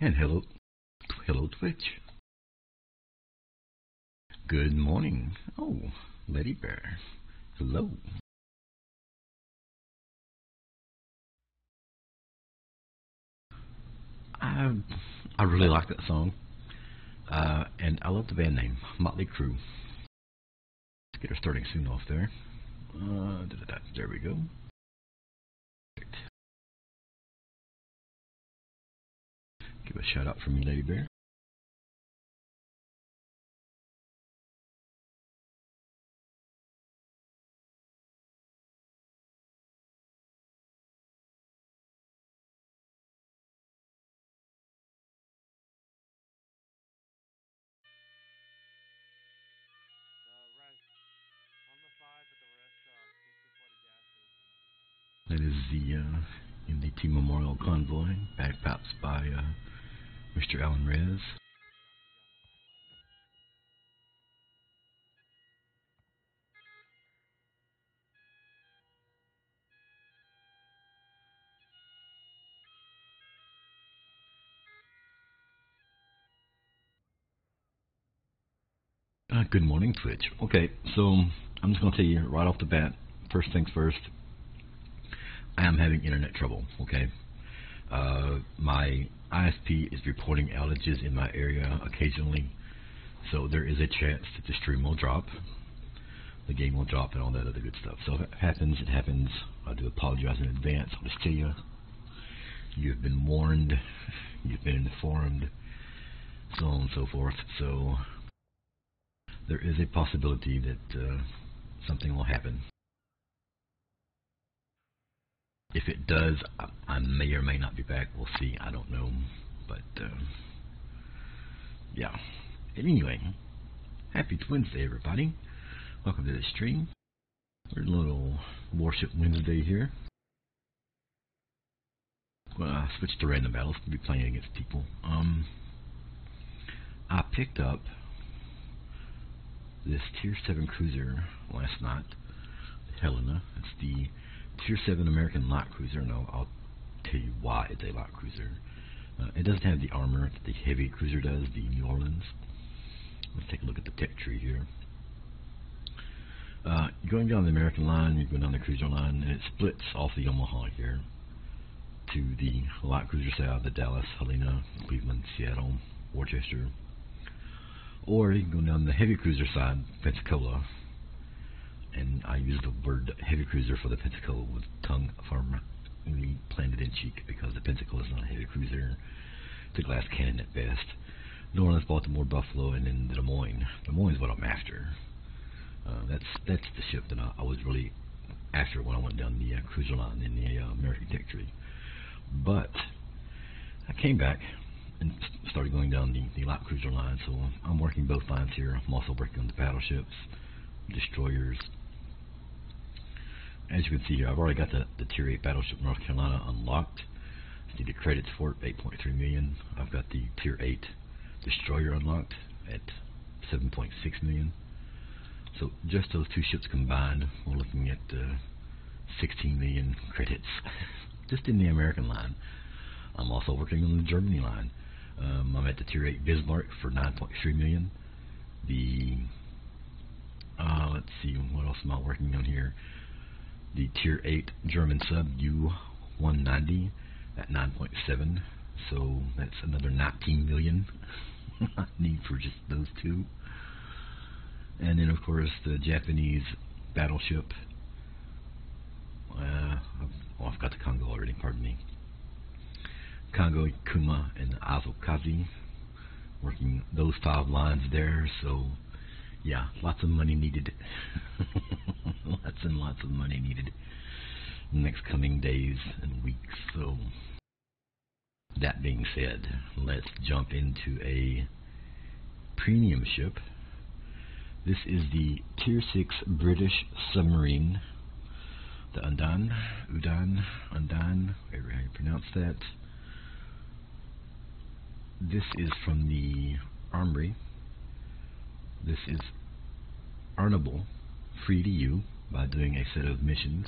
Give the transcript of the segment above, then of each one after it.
And hello Twitch. Good morning. Oh, Lady Bear. Hello. I really like that song, and I love the band name, Motley Crue. Let's get her starting soon off there. There we go. Give a shout out from you, Lady Bear. That is the NDT Memorial Convoy, bagpipes by Mr. Alan Rez. Good morning, Twitch. Okay, so I'm just going to tell you right off the bat, first things first, I am having internet trouble, okay? My ISP is reporting outages in my area occasionally, so there is a chance that the stream will drop, the game will drop, and all that other good stuff. So if it happens, it happens. I do apologize in advance. I'll just tell you, you've been warned, you've been informed, so on and so forth. So there is a possibility that something will happen. If it does, I may or may not be back. We'll see. I don't know. But, yeah. Anyway, happy Wednesday, everybody. Welcome to the stream. We're a little Warship Wednesday here. Well, I switched to random battles to be playing against people. I picked up this Tier 7 cruiser last night, Helena. It's the Tier 7 American light cruiser, and I'll tell you why it's a light cruiser. It doesn't have the armor that the heavy cruiser does, the New Orleans. Let's take a look at the tech tree here. Going down the American line, you're going down the cruiser line, and it splits off the Omaha here to the light cruiser side, the Dallas, Helena, Cleveland, Seattle, Worcester. Or you can go down the heavy cruiser side, Pensacola. And I use the word heavy cruiser for the Pensacola with tongue firmly planted in cheek, because the Pensacola is not a heavy cruiser. It's a glass cannon at best. New Orleans, Baltimore, Buffalo, and then Des Moines. Des Moines is what I'm after. That's the ship that I was really after when I went down the cruiser line in the American Tech Tree. But I came back and started going down the light cruiser line, so I'm working both lines here. I'm also working on the battleships, destroyers. As you can see here, I've already got the Tier 8 battleship North Carolina unlocked. I see the credits for it, 8.3 million. I've got the Tier 8 destroyer unlocked at 7.6 million. So just those two ships combined, we're looking at 16 million credits just in the American line. I'm also working on the Germany line. I'm at the Tier 8 Bismarck for 9.3 million. The let's see, what else am I working on here? The Tier 8 German sub U-190 at 9.7, so that's another 19 million I need for just those two. And then, of course, the Japanese battleship. I've got the Congo already, pardon me. Congo, Kuma, and Azokazi. Working those 5 lines there, so yeah, lots of money needed. Lots and lots of money needed in the next coming days and weeks. So, that being said, let's jump into a premium ship. This is the Tier 6 British submarine, the Undan, whatever how you pronounce that. This is from the Armory. This is earnable, free to you, by doing a set of missions.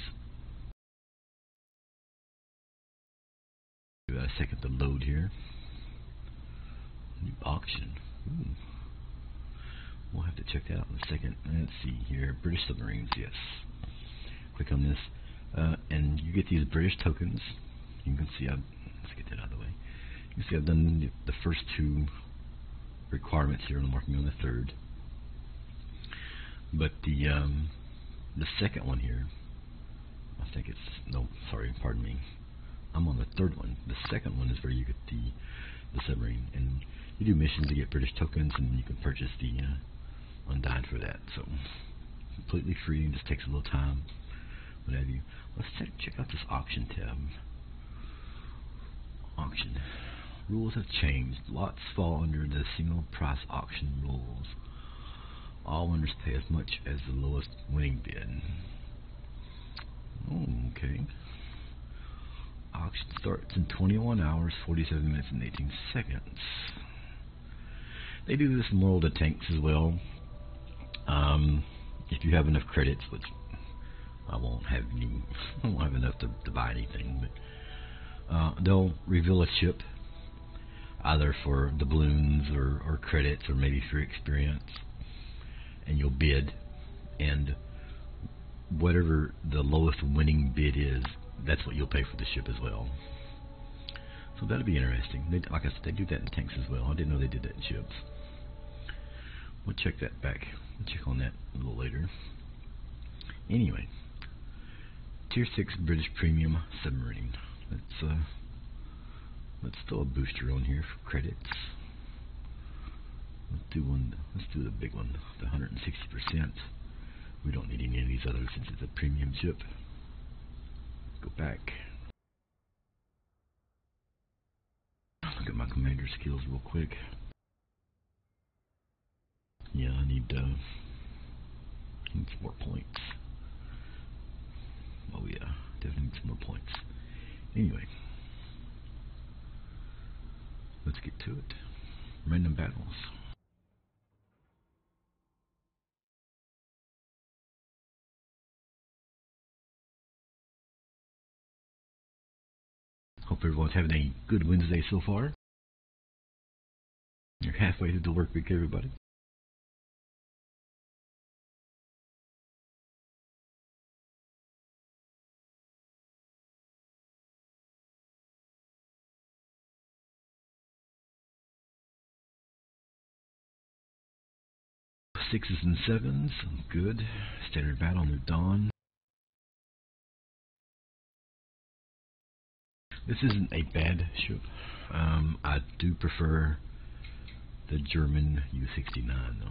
Give it a second to load here. New auction. Ooh. We'll have to check that out in a second. Let's see here. British submarines, yes. Click on this, and you get these British tokens. You can see, let's get that out of the way. You can see I've done the first two requirements here, and I'm working on the third. But the second one here, I think it's, no, sorry, pardon me. I'm on the third one. The second one is where you get the submarine, and you do missions to get British tokens, and you can purchase the Undyne for that. So completely free, and just takes a little time, what have you. Let's check out this auction tab. Auction. Rules have changed. Lots fall under the single price auction rules. All winners pay as much as the lowest winning bid. Okay. Auction starts in 21 hours, 47 minutes, and 18 seconds. They do this in World of Tanks as well. If you have enough credits, which I won't have any, I won't have enough to buy anything, but they'll reveal a ship, either for the balloons or credits, or maybe for experience, and you'll bid, and whatever the lowest winning bid is, that's what you'll pay for the ship as well. So that'll be interesting. Like I said, they do that in tanks as well. I didn't know they did that in ships. We'll check that back. We'll check on that a little later. Anyway, Tier 6 British Premium Submarine. Let's throw a booster on here for credits. Let's do the big one, the 160%. We don't need any of these others since it's a premium ship. Go back. Look at my commander skills real quick. Yeah, I need some more points. Oh yeah, definitely need some more points. Anyway, let's get to it. Random battles. Hope everyone's having a good Wednesday so far. You're halfway through the work week, everybody. Sixes and sevens, good. Standard battle, New Dawn. This isn't a bad ship. I do prefer the German U-69 though.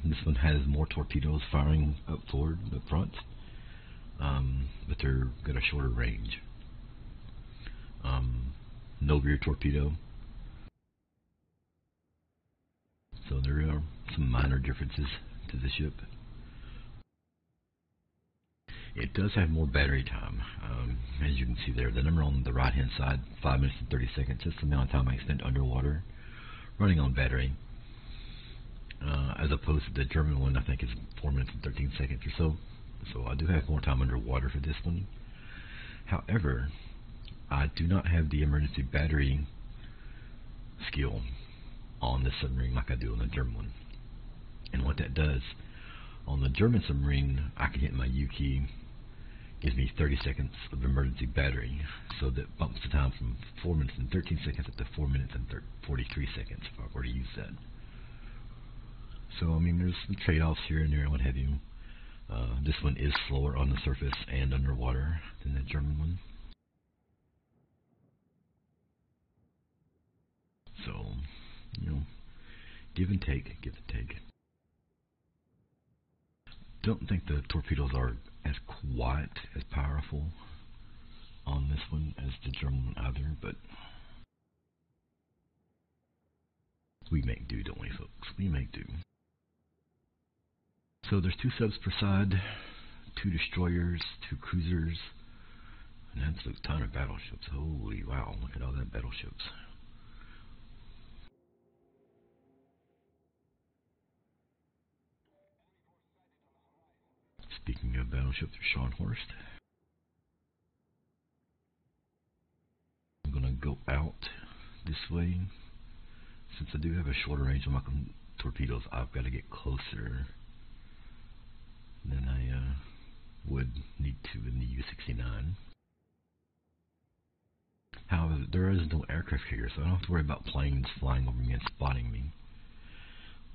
This one has more torpedoes firing up forward, up front, but they're got a shorter range. No rear torpedo. So there are some minor differences to the ship. It does have more battery time. As you can see there, the number on the right hand side, 5 minutes and 30 seconds. That's the amount of time I spent underwater running on battery. As opposed to the German one, I think is 4 minutes and 13 seconds or so. So I do have more time underwater for this one. However, I do not have the emergency battery skill on this submarine like I do on the German one. And what that does, on the German submarine, I can hit my U key, gives me 30 seconds of emergency battery, so that bumps the time from 4 minutes and 13 seconds up to 4 minutes and 43 seconds if I've already used that. So, I mean, there's some trade-offs here and there and what have you. This one is slower on the surface and underwater than the German one. So, you know, give and take, give and take. Don't think the torpedoes are as quite as powerful on this one as the German one either, but we make do, don't we, folks? We make do. So there's 2 subs per side, 2 destroyers, 2 cruisers, and that's a ton of battleships. Holy wow, look at all that battleships. Speaking of battleships, Scharnhorst. I'm gonna go out this way. Since I do have a shorter range on my torpedoes, I've got to get closer than I would need to in the U-69. However, there is no aircraft carrier, so I don't have to worry about planes flying over me and spotting me.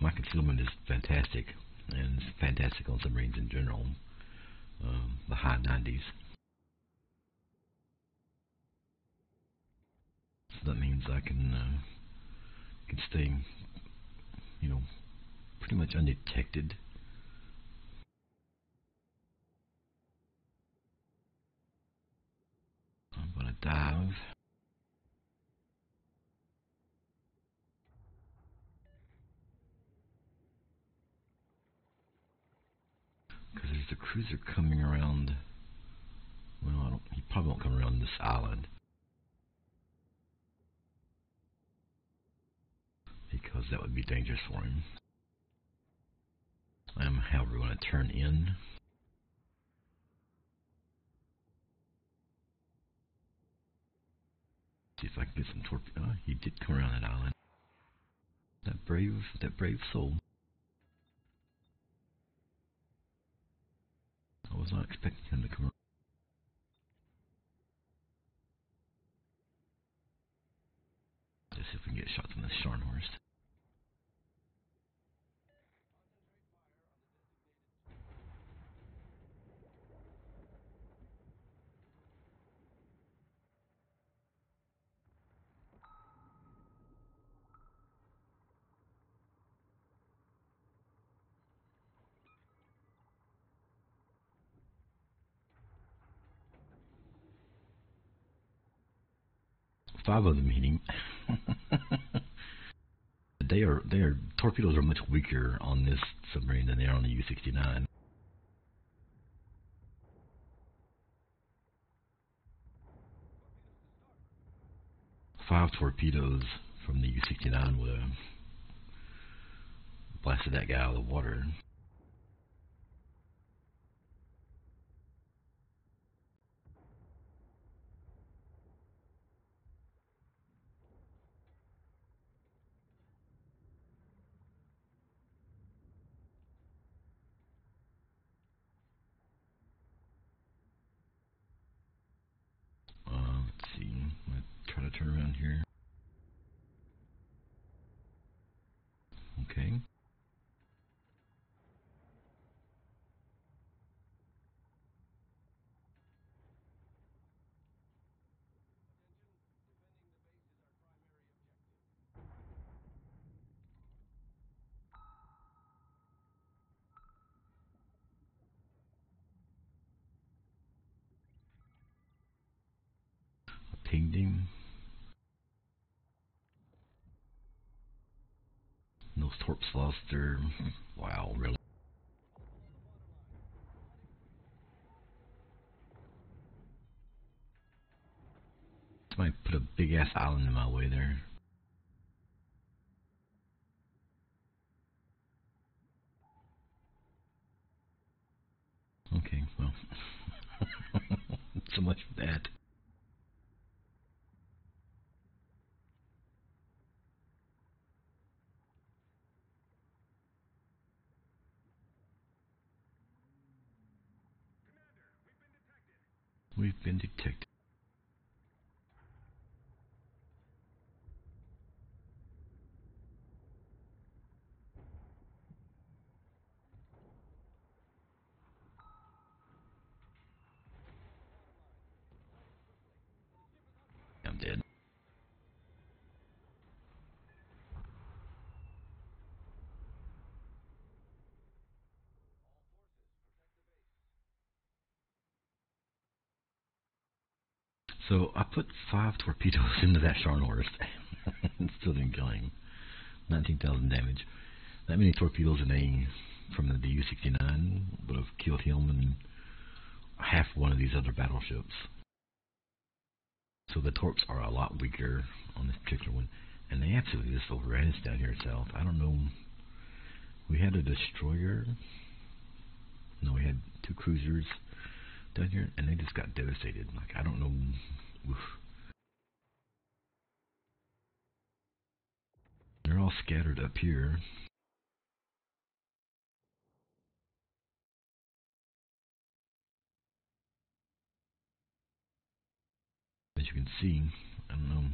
My concealment is fantastic, and it's fantastic on submarines in general. The high 90s. So that means I can stay, pretty much undetected. I'm gonna dive. Because there's a cruiser coming around. Well, he probably won't come around this island. Because that would be dangerous for him. I am, however, going to turn in. See if I can get some torpedo. He did come around that island. That brave soul. I was not expecting him to come around. Let's see if we can get shots on this Scharnhorst. Five of them hitting. Their torpedoes are much weaker on this submarine than they are on the U-69. Five torpedoes from the U-69 would have blasted that guy out of the water. Let's see. I'm going to try to turn around here. Okay. I pinged him. Those torps lost their... Wow, really? Somebody put a big ass island in my way there. Okay, well. So much for that. We've been detected. I'm dead. So I put 5 torpedoes into that Scharnhorst. It still didn't kill him. 19,000 damage. That many torpedoes in from the U-69 would have killed him and half one of these other battleships. So the torps are a lot weaker on this particular one. And they absolutely just overran us down here south. I don't know. We had a destroyer. No, we had 2 cruisers down here, and they just got devastated. Like, I don't know. Oof. all scattered up here. As you can see, I don't know.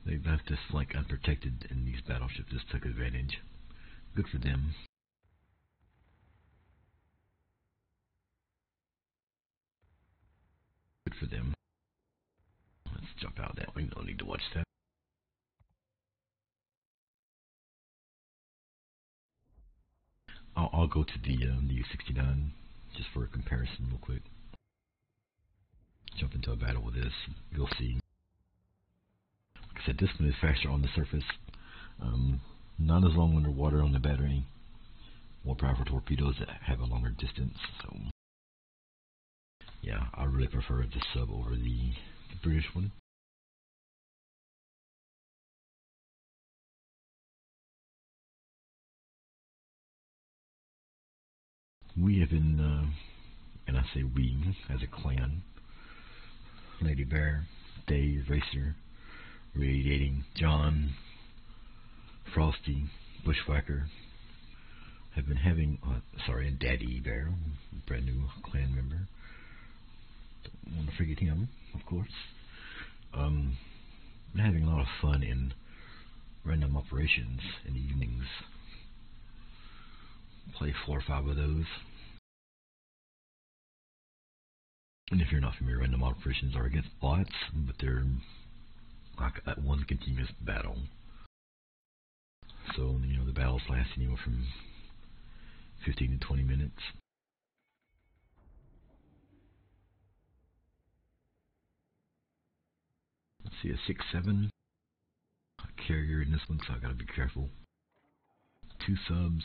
They left us like unprotected, and these battleships just took advantage. Good for them. Good for them. Let's jump out of that. We don't need to watch that. I'll go to the U-69 just for a comparison real quick. Jump into a battle with this. You'll see. Like I said, this one is faster on the surface. Not as long underwater on the battery. More powerful torpedoes that have a longer distance. So, yeah, I really prefer the sub over the British one. We have been, and I say we, as a clan, Lady Bear, Dave, Racer, Radiating, John, Frosty, Bushwhacker, have been having, and Daddy Bear, brand new clan member. Don't want to forget him, of course. Been having a lot of fun in random operations in the evenings. Play 4 or 5 of those. And if you're not familiar, random operations are against bots, but they're like at one continuous battle. So, the battles last anywhere from 15 to 20 minutes. Let's see, a 6-7 carrier in this one, so I gotta be careful. 2 subs.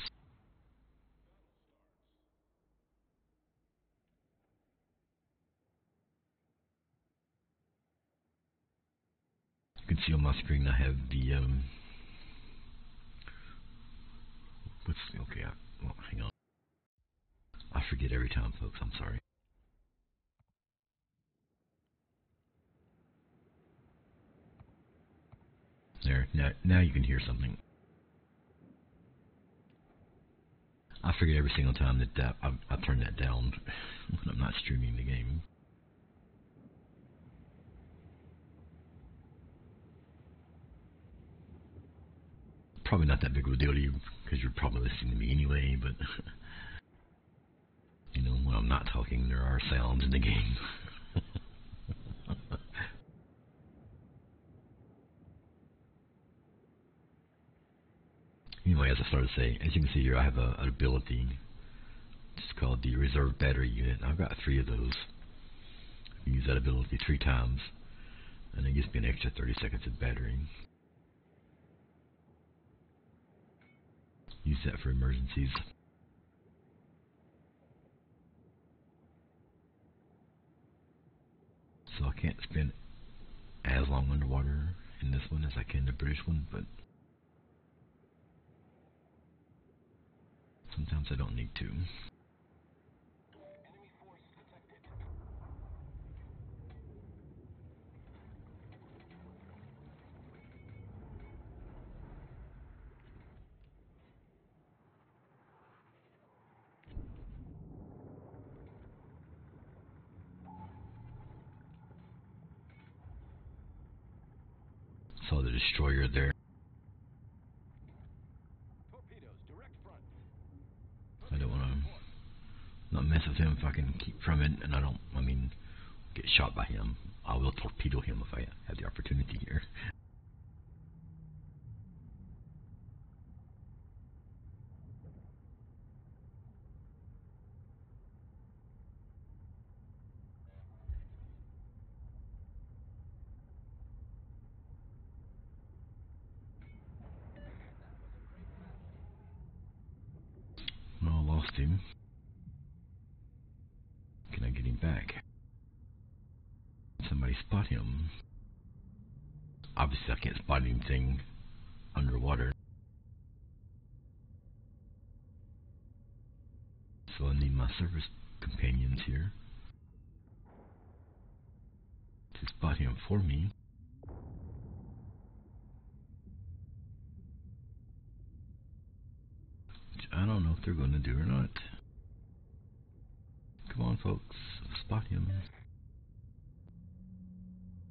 You can see on my screen I have the hang on. I forget every time, folks. I'm sorry. There, now you can hear something. I forget every single time that I turn that down when I'm not streaming the game. Probably not that big of a deal to you because you're probably listening to me anyway, but when I'm not talking, there are sounds in the game. Anyway, as I started to say, as you can see here, I have an ability. It's called the Reserve Battery Unit. I've got 3 of those. I can use that ability 3 times, and it gives me an extra 30 seconds of battery. Use that for emergencies. So I can't spend as long underwater in this one as I can the British one, but sometimes I don't need to. Saw the destroyer there. I don't want to not mess with him if I can keep from it, and get shot by him. I will torpedo him if I have the opportunity here. No, I lost him. Can I get him back? Somebody spot him. Obviously I can't spot anything underwater. So I need my service companions here to spot him for me. don't know if they're going to do or not. Come on, folks. Spot him.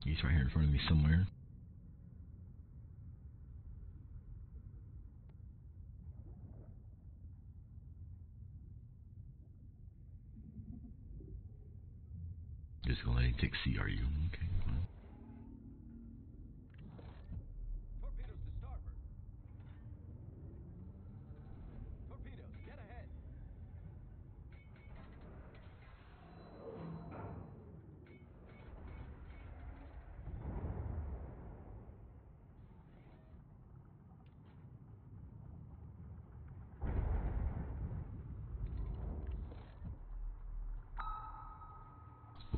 He's right here in front of me somewhere. Just gonna let him take CRU. Okay, fine. Torpedoes to starboard. Torpedoes, get ahead.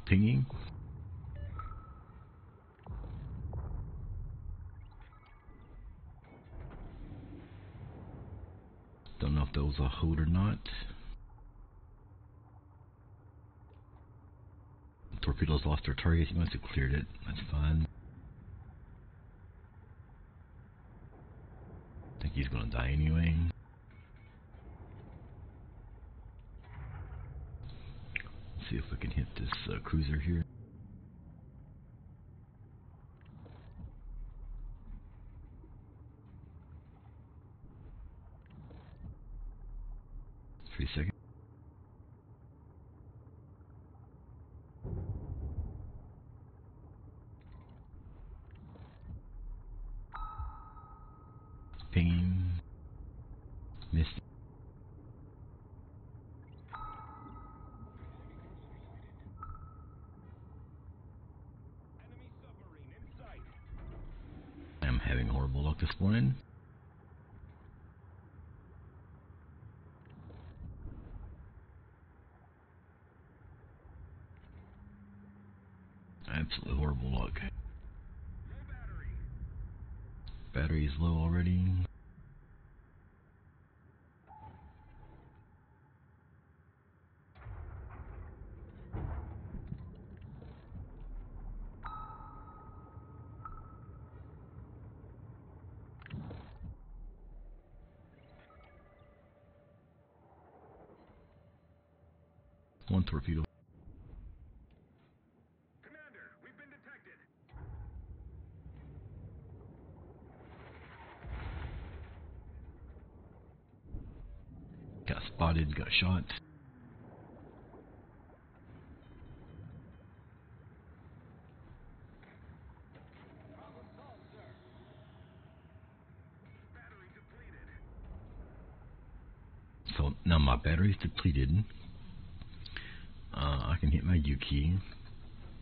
Pinging. Don't know if that was a hold or not. Torpedoes lost their target. He must have cleared it. That's fine. I think he's gonna die anyway. Let's see if we can hit this cruiser here. Three seconds. Pinging. Missed. Enemy submarine in sight. I'm having horrible luck this morning. Absolutely horrible luck. Low battery. Battery's low already. One torpedo. Commander, we've been detected. Got spotted, got shot. Problem solved, sir. Battery depleted. So now my battery's depleted. I can hit my U key.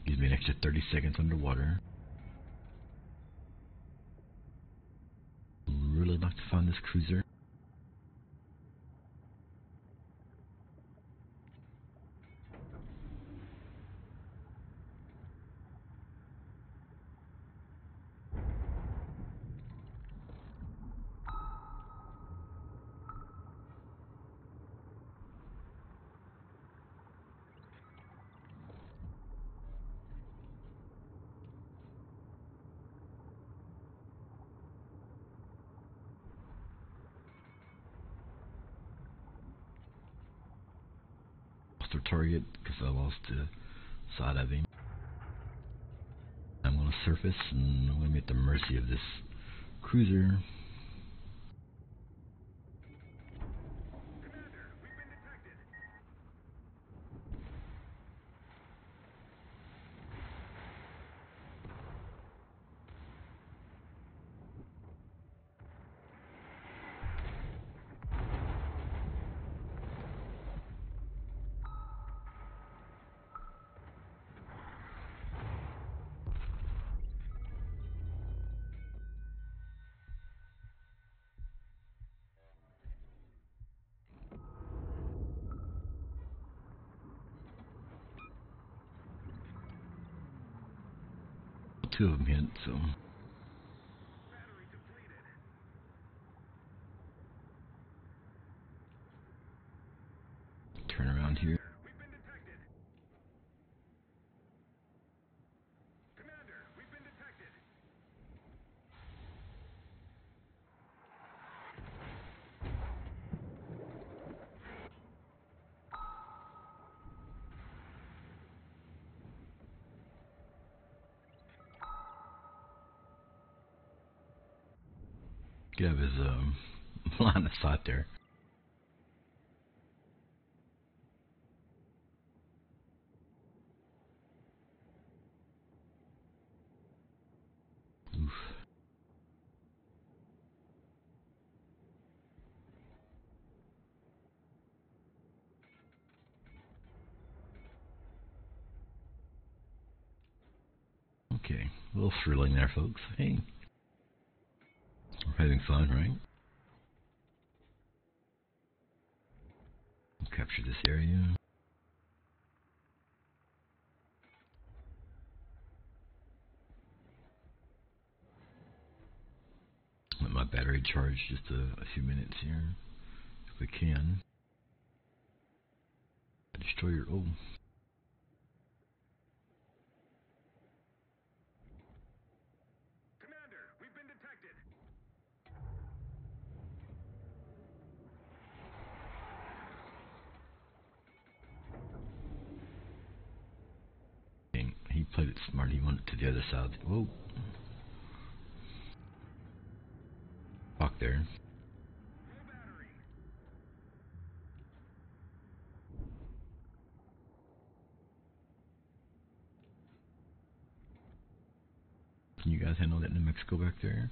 Gives me an extra 30 seconds underwater. Really like to find this cruiser. Lost their target because I lost the side of him. I'm going to surface and I'm going to be at the mercy of this cruiser. Commander, we've been detected. Two of them hit, so Battery depleted. turn around here. We've been detected. Commander, we've been detected. Get out of his line of sight there. Oof. Okay, a little thrilling there, folks. Hey, we're having fun, right? We'll capture this area. Let my battery charge just a few minutes here, if we can. Destroyer, oh. Commander, we've been detected. He played it smart. He went to the other side. Whoa. Fuck there. Low battery. Can you guys handle that New Mexico back there?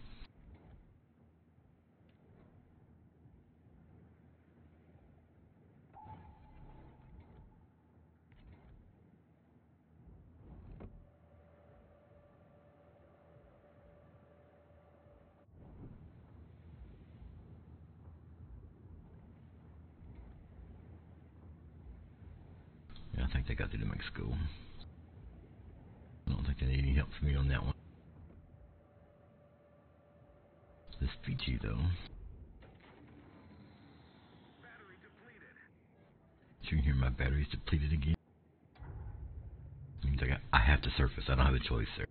Yeah, I think they got the New Mexico. I don't think they need any help from me on that one. This Fiji, though. Battery depleted. So you can hear my battery's depleted again. Means I have to surface. I don't have a choice there.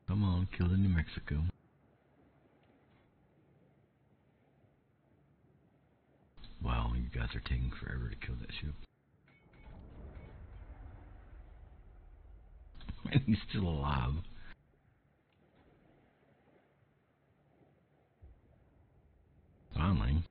Come on, kill the New Mexico. Wow, you guys are taking forever to kill that ship. And he's still alive. Finally.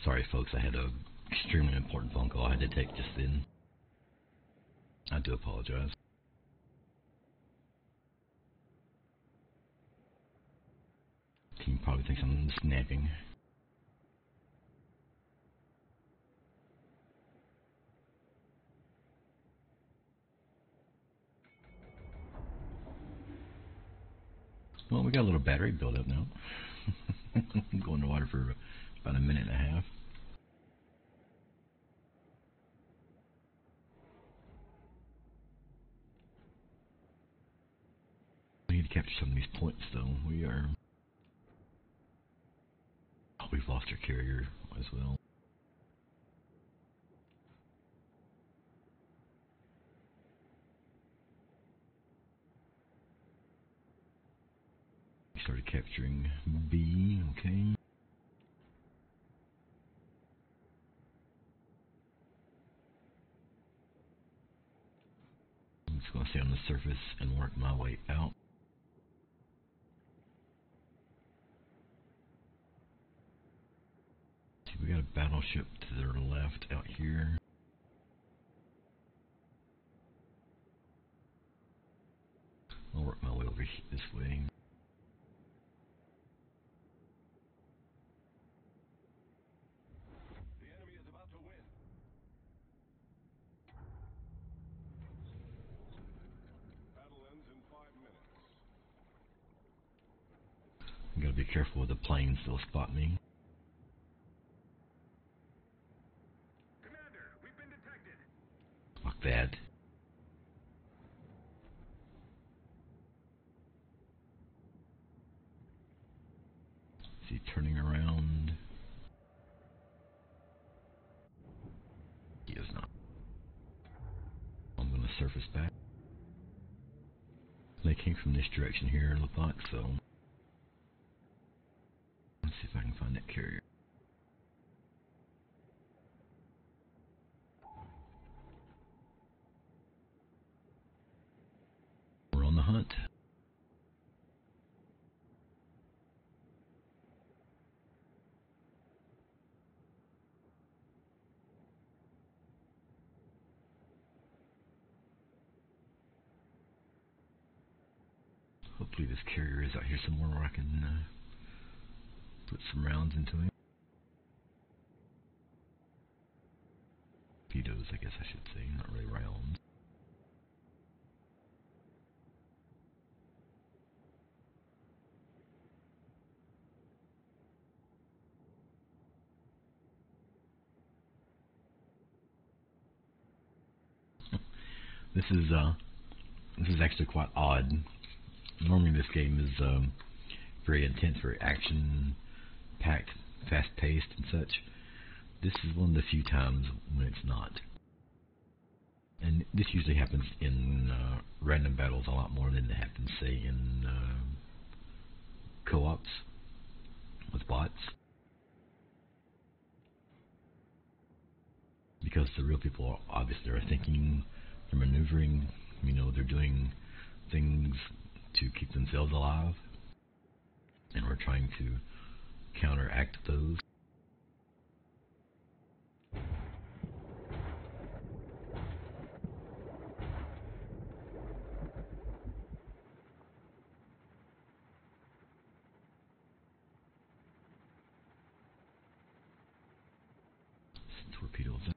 Sorry folks, I had a extremely important phone call I had to take just then. I do apologize. Team probably thinks I'm snapping. Well, we got a little battery built up now. Going to water for about a minute and a half. We need to capture some of these points, though. We've lost our carrier as well. We started capturing B, okay. I'm just going to stay on the surface and work my way out. See, we got a battleship to their left out here. I'll work my way over this way. The enemy is about to win. Battle ends in 5 minutes. You gotta be careful with the planes, they'll spot me. Commander, we've been detected. Fuck that. See, turning around. He is not. I'm gonna surface back. They came from this direction here, it looked like, so. Let's see if I can find that carrier. We're on the hunt. Hopefully this carrier is out here somewhere where I can put some rounds into him. Torpedoes, I guess I should say, not really rounds. This is actually quite odd. Normally this game is very intense, very action-packed, fast-paced and such. This is one of the few times when it's not. And this usually happens in random battles a lot more than it happens, say, in co-ops with bots. Because the real people are obviously are thinking, they're maneuvering, they're doing things to keep themselves alive, and we're trying to counteract those. Torpedoes. The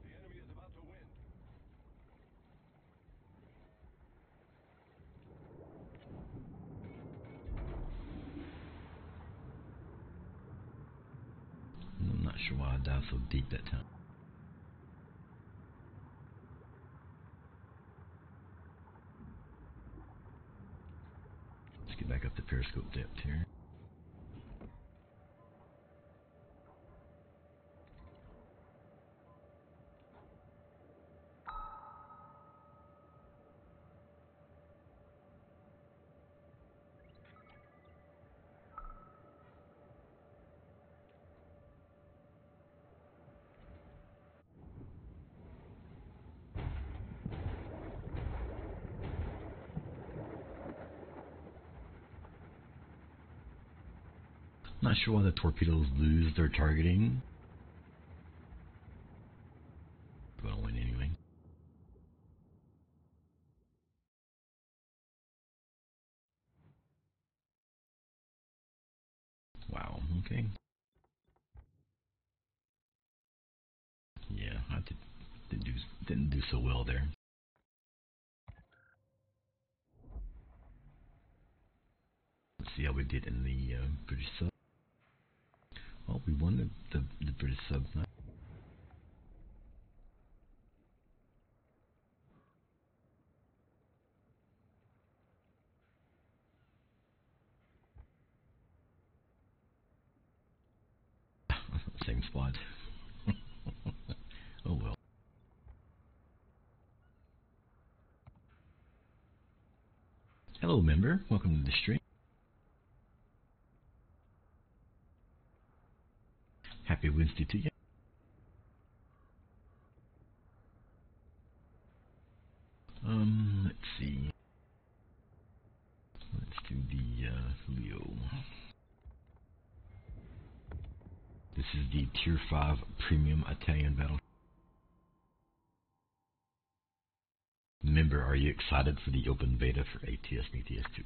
enemy is about to win. I'm not sure why I dived so deep that time. Let's get back up to periscope depth here. Not sure why the torpedoes lose their targeting. We're gonna win anyway. Wow, okay. Yeah, I didn't do so well there. Let's see how we did in the British sub. Well, we won the British sub. Same spot. Oh well. Hello, member. Welcome to the stream. Happy Wednesday to you. Let's see. Let's do the Leo. This is the Tier 5 Premium Italian battle. Member, are you excited for the open beta for ATS and ATS2?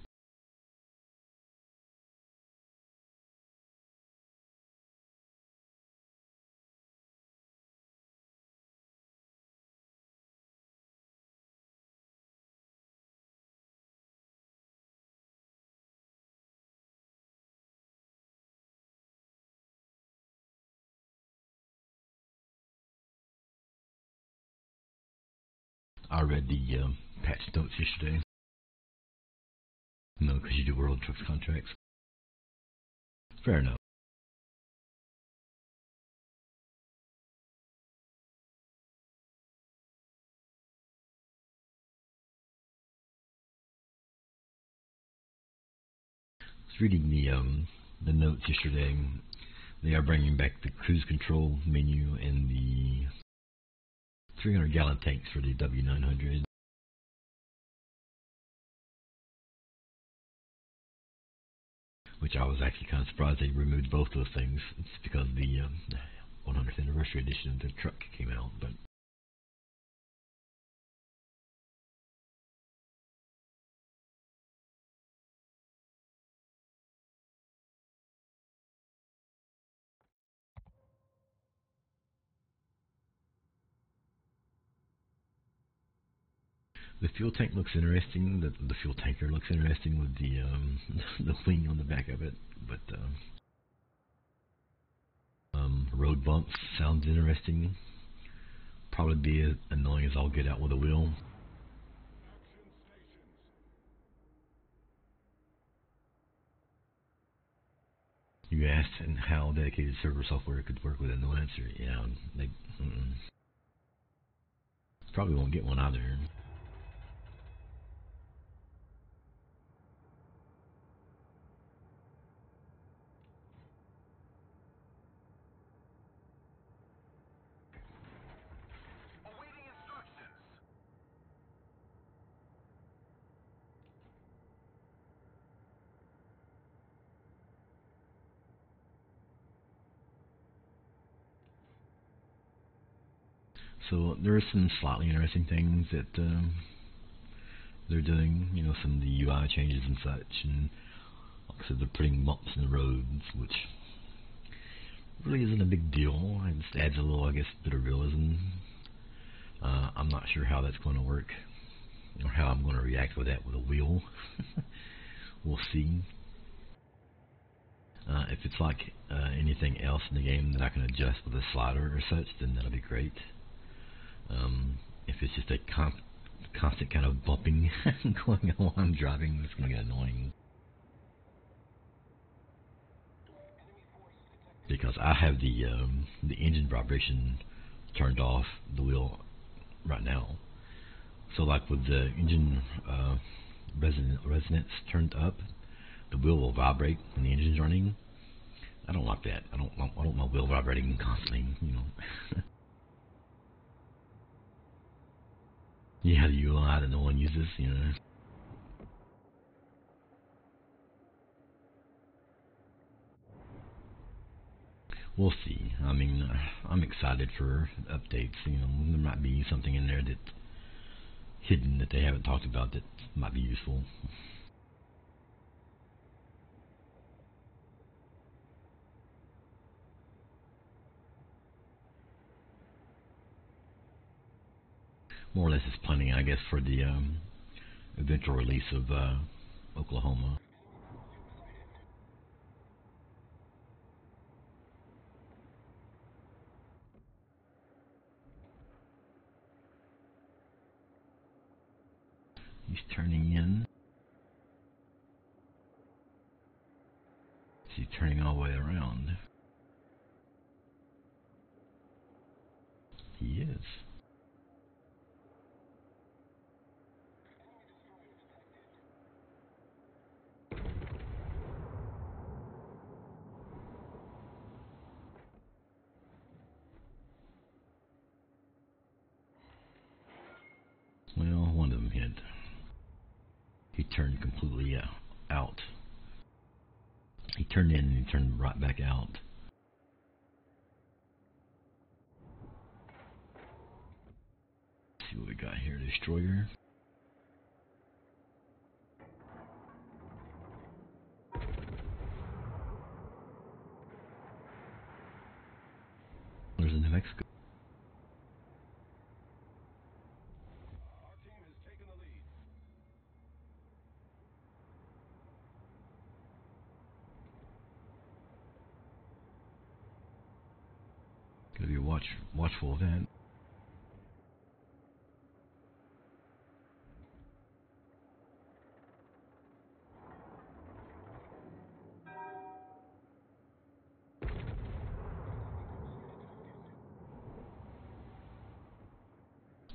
I read the patch notes yesterday. No, because you do World Trucks contracts. Fair enough. I was reading the notes yesterday. They are bringing back the cruise control menu and the 300-gallon tanks for the W900. Which I was actually kind of surprised they removed both those things. It's because the 100th anniversary edition of the truck came out, but the fuel tank looks interesting. The fuel tanker looks interesting with the the wing on the back of it, but road bumps sounds interesting. Probably be as annoying as I'll get out with a wheel. You asked and how dedicated server software could work with it. No answer. Yeah, they probably won't get one either. So there are some slightly interesting things that they're doing. You know, some of the UI changes and such, and like I said, they're putting bumps in the roads, which really isn't a big deal. It just adds a little, I guess, bit of realism. I'm not sure how that's going to work, or how I'm going to react with that with a wheel. We'll see. If it's like anything else in the game that I can adjust with a slider or such, then that'll be great. If it's just a constant kind of bumping going on while I'm driving, it's going to get annoying. Because I have the engine vibration turned off the wheel right now. So like with the engine resonance turned up, the wheel will vibrate when the engine's running. I don't like that. I don't want my wheel vibrating constantly, you know. Yeah, the UI that no one uses, you know. we'll see. I mean, I'm excited for updates. You know, there might be something in there that's hidden that they haven't talked about that might be useful. More or less, it's planning, I guess, for the eventual release of Oklahoma. He's turning in. He's turning all the way around. He is. Well, one of them hit. He turned completely out. He turned in and he turned right back out. Let's see what we got here. Destroyer. There's a New Mexico. Our team has taken the lead. Gotta be watchful of that.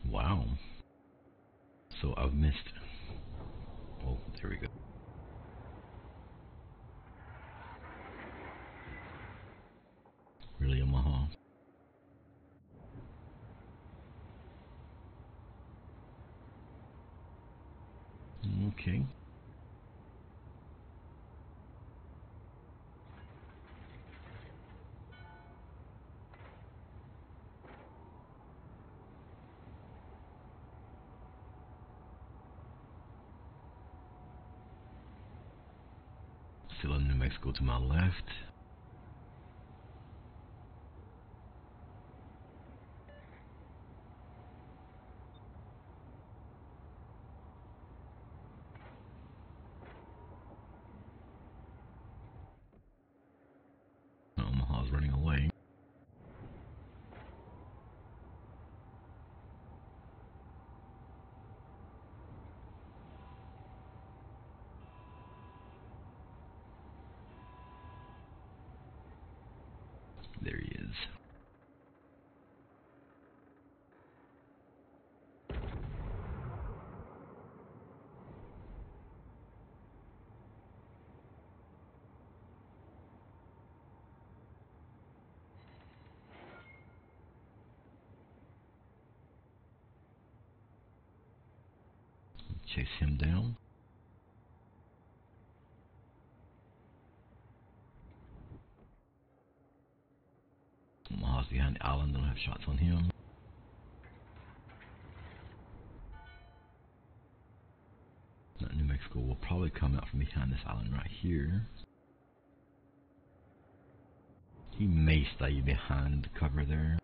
Wow. So I've missed. Oh, there we go. Really, Omaha. Okay. Still in New Mexico to my left. Omaha's running away. There he is. Chase him down. Omaha's behind the island. Don't have shots on him. New Mexico will probably come out from behind this island right here. He may stay behind the cover there.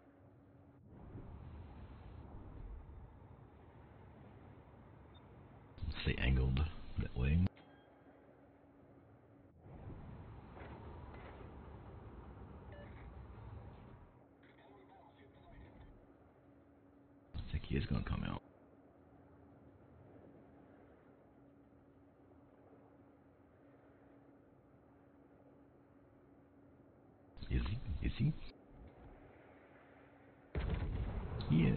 Stay angled that way. I think he is going to come out. Is he? Is he? He is.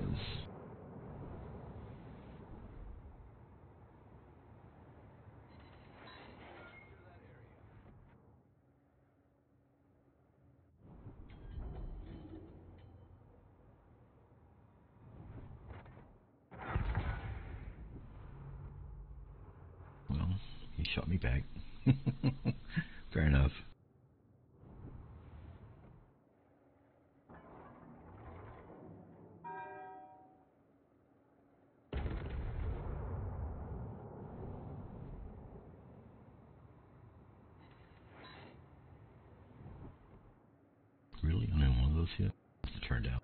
Well, he shot me back. Fair enough. turned out.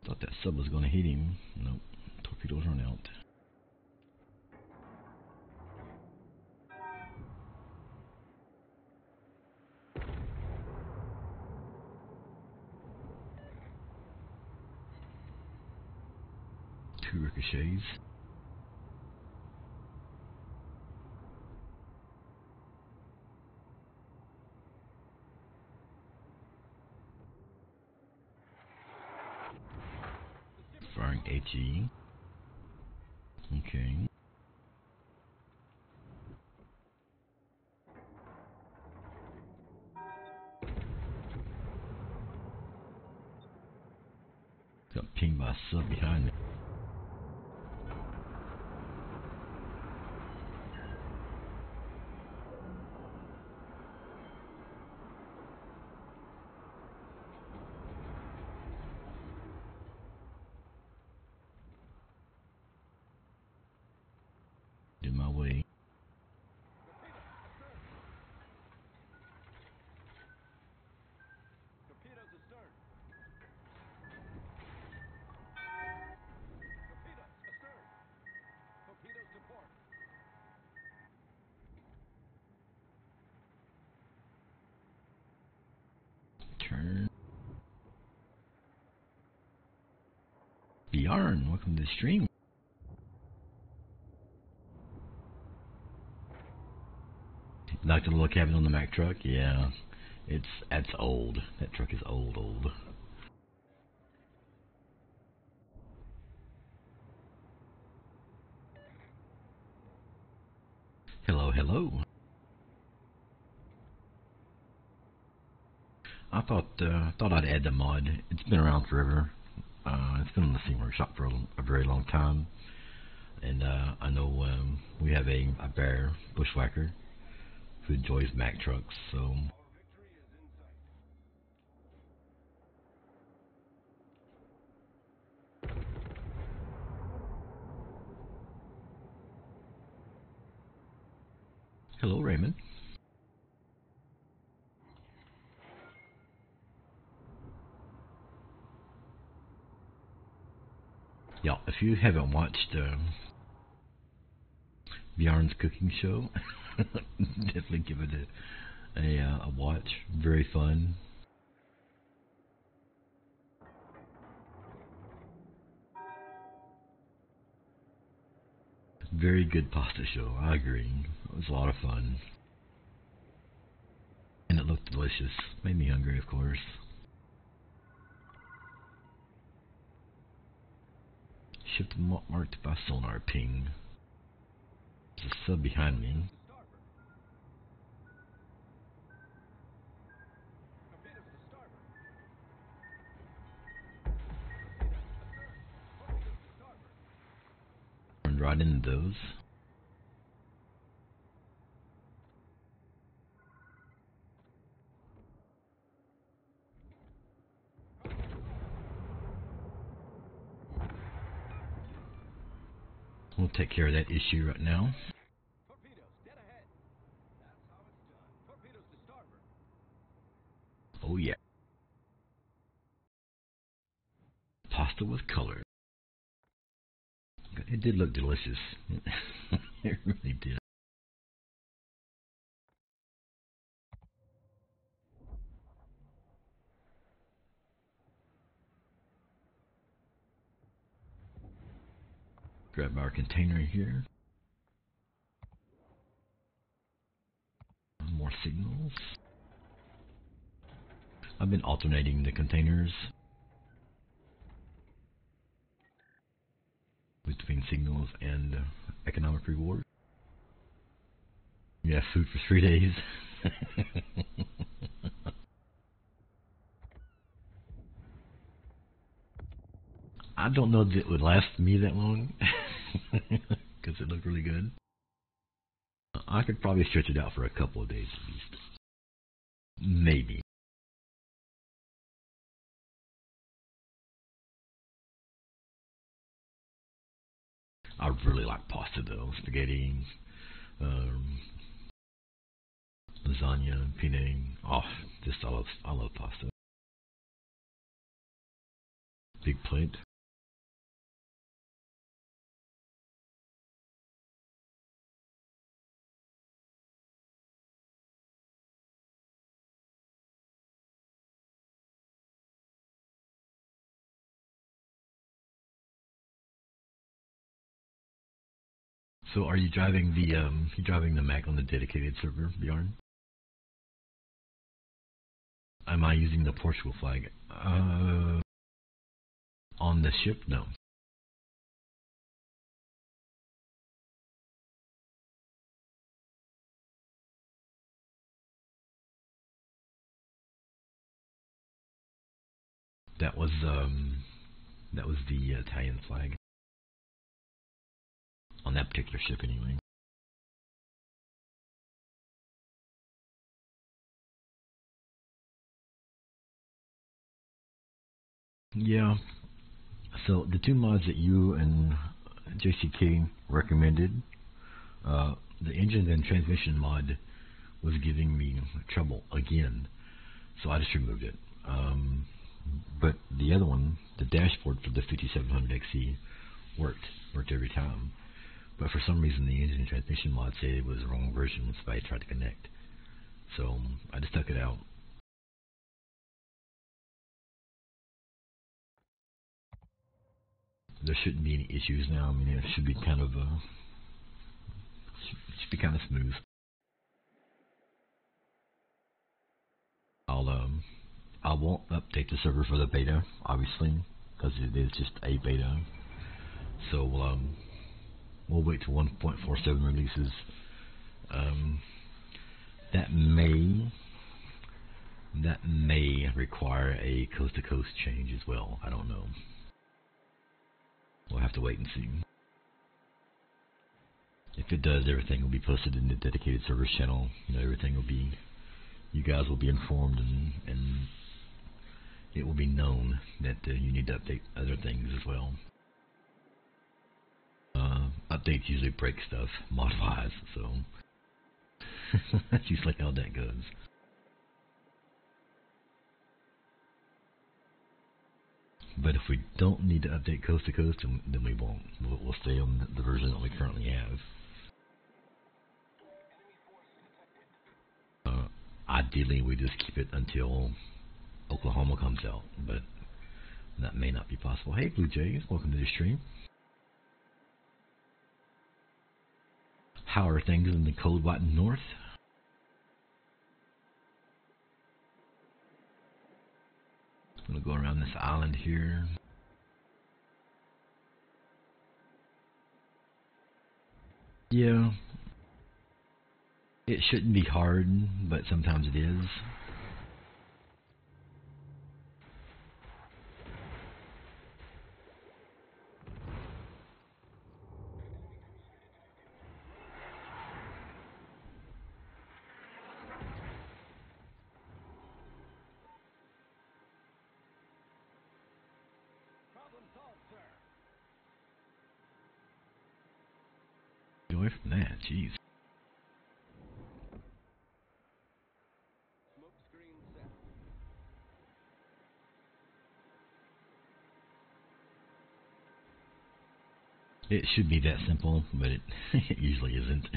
Thought that sub was going to hit him. Nope. Torpedoes run out. Two ricochets. Firing HE. Okay. Got pinged by a sub behind me. In my way. Torpedoes astern. Torpedoes astern. Torpedoes to port. Turn. Bjarn, welcome to the stream. Knocked a little cabin on the Mack truck. Yeah, that's old. That truck is old. Hello. I thought I'd add the mod. It's been around forever. It's been on the Steam Workshop for a very long time, and I know we have a bear bushwhacker who enjoys Mack trucks. So Our victory is in sight. hello, Raymond. Yeah, if you haven't watched Bjarn's cooking show, definitely give it a watch. Very fun. Very good pasta show. I agree. It was a lot of fun, and it looked delicious. Made me hungry, of course. Ship marked by sonar ping. There's a sub behind me. To starboard. Torpedoes to starboard. Torpedoes astern. Torpedoes to starboard. Run right into those. We'll take care of that issue right now. Torpedoes dead ahead. That's how it's done. Torpedoes to starboard. Oh yeah. Pasta with color. It did look delicious. It really did. Grab our container here. More signals. I've been alternating the containers between signals and economic reward. You have food for 3 days. I don't know that it would last me that long because it looked really good. I could probably stretch it out for a couple of days at least. Maybe. I really like pasta though. Spaghetti, um, lasagna, penne. Oh, just I love pasta. Big plate. So are you driving the Mac on the dedicated server, Bjorn? Am I using the Portugal flag? On the ship, no. That was the Italian flag on that particular ship, anyway. Yeah. So the two mods that you and JCK recommended, the engine and transmission mod was giving me trouble again, so I just removed it. But the other one, the dashboard for the 5700XE, worked every time. But for some reason, the engine and transmission mod said it was the wrong version when somebody tried to connect. So I just took it out. There shouldn't be any issues now. I mean, it should be kind of smooth. I won't update the server for the beta, obviously, because it is just a beta. So we'll wait till 1.47 releases. That may require a coast-to-coast change as well. I don't know. We'll have to wait and see. If it does, everything will be posted in the dedicated servers channel. Everything will be. You guys will be informed, and it will be known that you need to update other things as well. Updates usually break stuff mod-wise, so that's usually how that goes. But if we don't need to update coast to coast, then we won't. We'll stay on the version that we currently have. Ideally, we just keep it until Oklahoma comes out, but that may not be possible. Hey, Blue Jays, welcome to the stream. How are things in the cold, white north? I'm going to go around this island here. Yeah. It shouldn't be hard, but sometimes it is. Problem solved, sir. Get away from that, jeez. Smoke screen set. It should be that simple, but it, it usually isn't.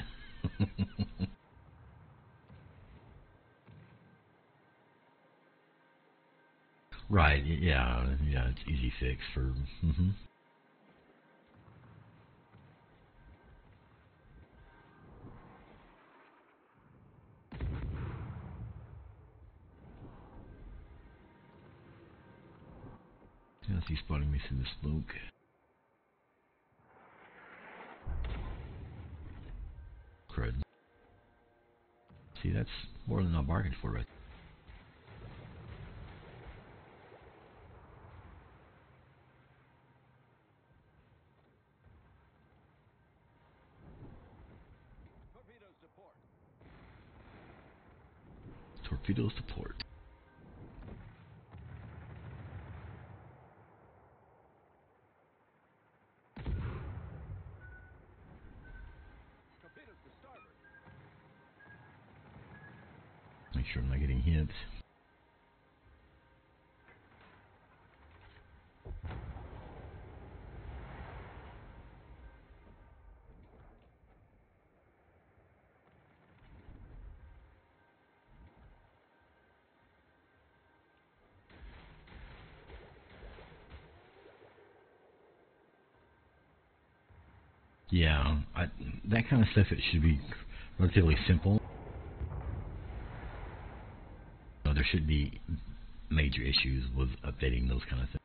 Right, yeah, it's easy fix for, Yeah, he's spotting me through the smoke. Crud. See, that's more than I bargained for, right? Torpedoes to port. Torpedoes to port. Make sure I'm not getting hit. Yeah, that kind of stuff, it should be relatively simple. There should be major issues with updating those kind of things.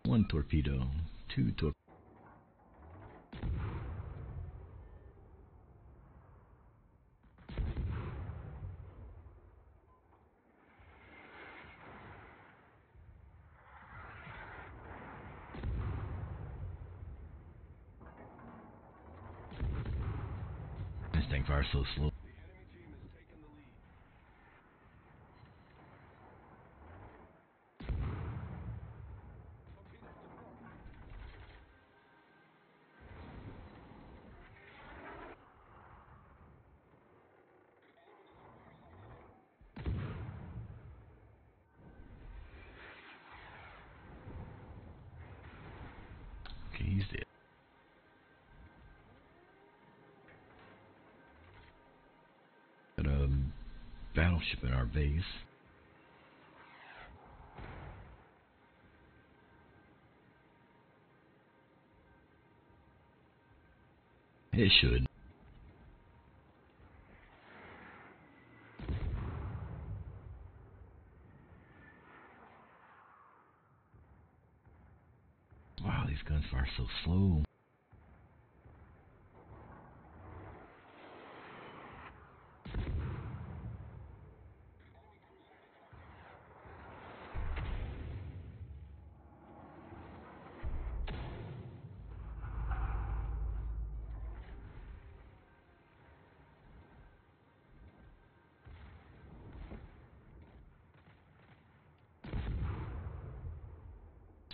One torpedo, two torpedoes. This thing fires so slow. The enemy team has taken the lead. Torpedoes to port. Okay, he's dead. Got a battleship in our base. It should. Wow, these guns fire so slow.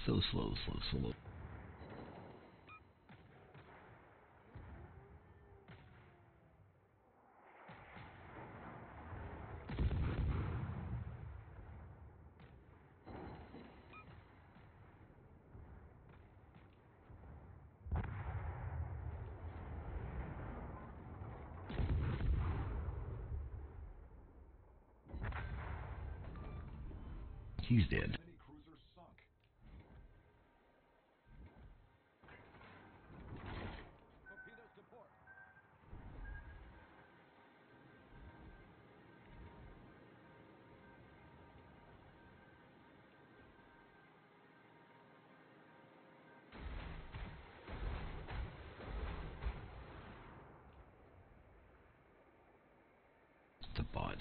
So slow, slow, slow. He's dead. Mini cruiser sunk. Torpedoes to port. The bot.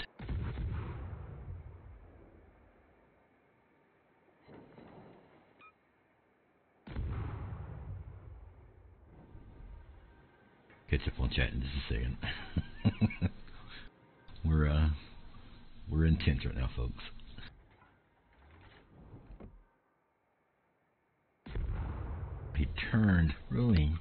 Catch up on chat in just a second. We're intense right now, folks. He turned, really.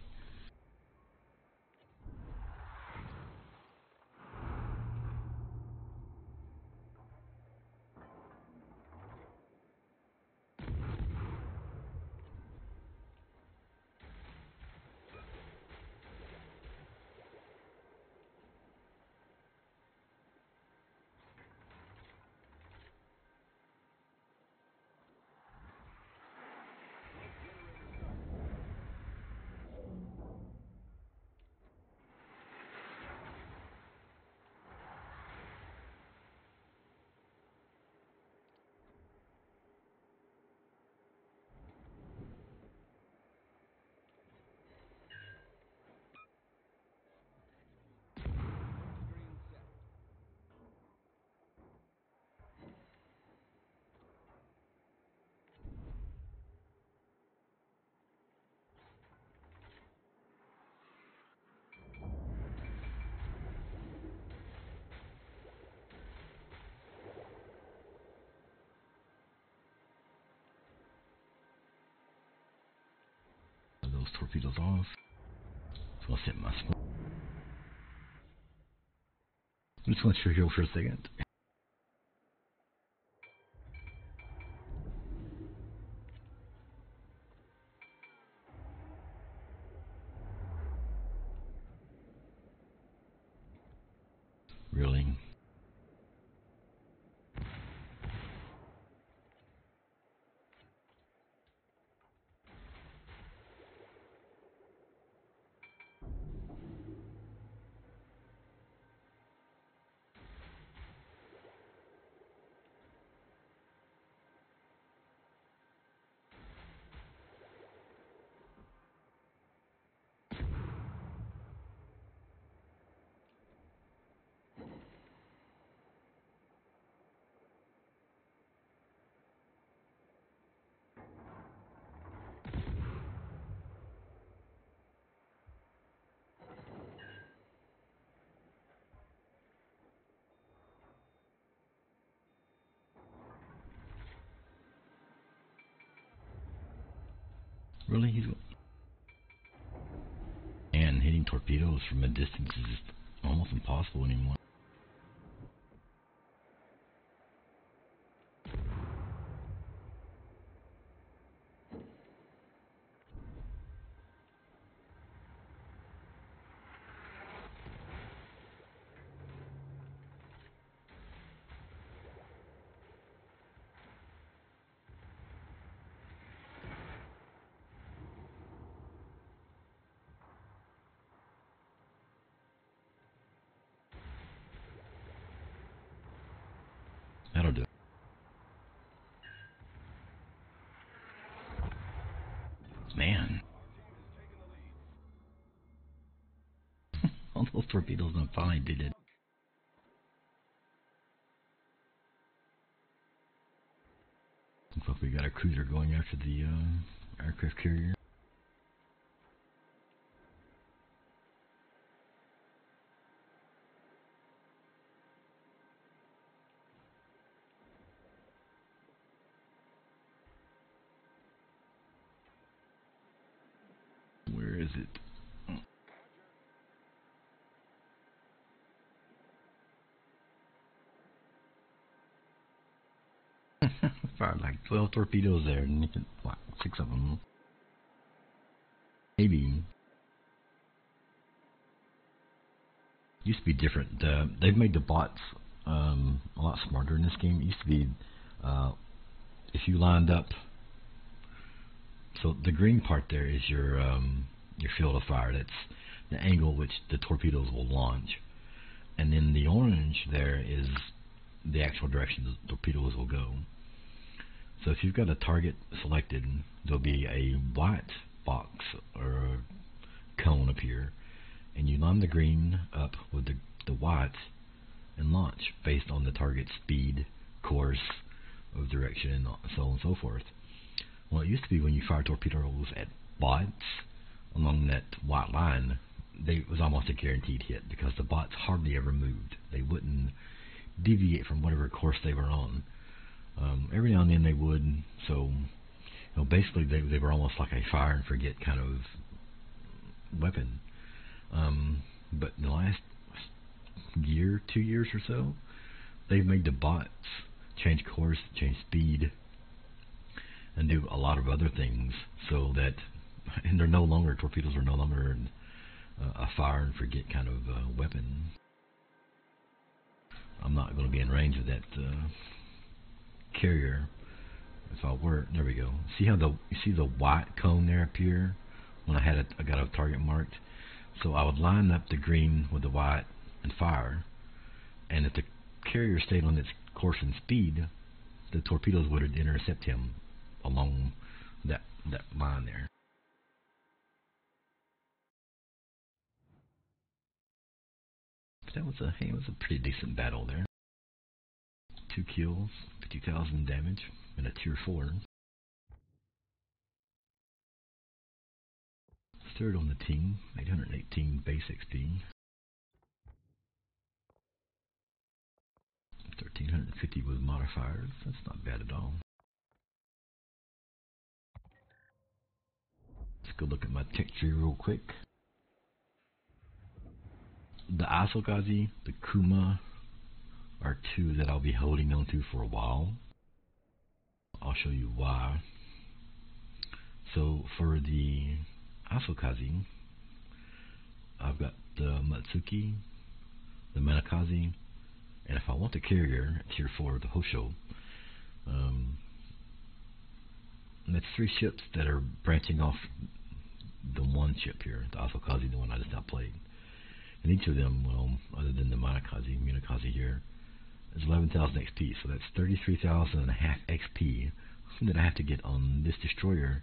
torpedoes off. So I'll set my spawn. I'm just going to chill for a second. Really? Really? And hitting torpedoes from a distance is just almost impossible anymore. That'll do it. Man. All those torpedoes on fine did it. Looks like we got a cruiser going after the aircraft carrier. Where is it? Fired like 12 torpedoes there, and you can, like 6 of them. Maybe. Used to be different. They've made the bots a lot smarter in this game. It used to be if you lined up. So the green part there is your field of fire. That's the angle which the torpedoes will launch, and then the orange there is the actual direction the torpedoes will go. So if you've got a target selected, there'll be a white box or a cone appear, and you line the green up with the white and launch based on the target speed, course, of direction, and so on and so forth. Well, it used to be when you fire torpedoes at bots along that white line, it was almost a guaranteed hit because the bots hardly ever moved. They wouldn't deviate from whatever course they were on. Every now and then they would, so basically they were almost like a fire and forget kind of weapon. But in the last year, 2 years or so, they've made the bots change course, change speed, and do a lot of other things, so that and they're no longer torpedoes are no longer a fire and forget kind of weapon. I'm not going to be in range of that carrier. If I were, there we go. See how you see the white cone there appear when I got a target marked. So I would line up the green with the white and fire, and if the carrier stayed on its course and speed, the torpedoes would intercept him along that line there. But it was a pretty decent battle there. 2 kills, 50,000 damage, and a tier 4. Third on the team, 818 base XP. 1350 with modifiers. That's not bad at all. go look at my tech tree real quick. The Asokazi, the Kuma are two that I'll be holding on to for a while. I'll show you why. So for the Asokazi, I've got the Matsuki, the Manakazi, and if I want the carrier, tier 4, the Hosho, that's 3 ships that are branching off the one ship here, the Asokazi, the one I just now played. And each of them, well, other than the Minakazi here, is 11,000 XP. So that's 33,000 and a half XP that I have to get on this destroyer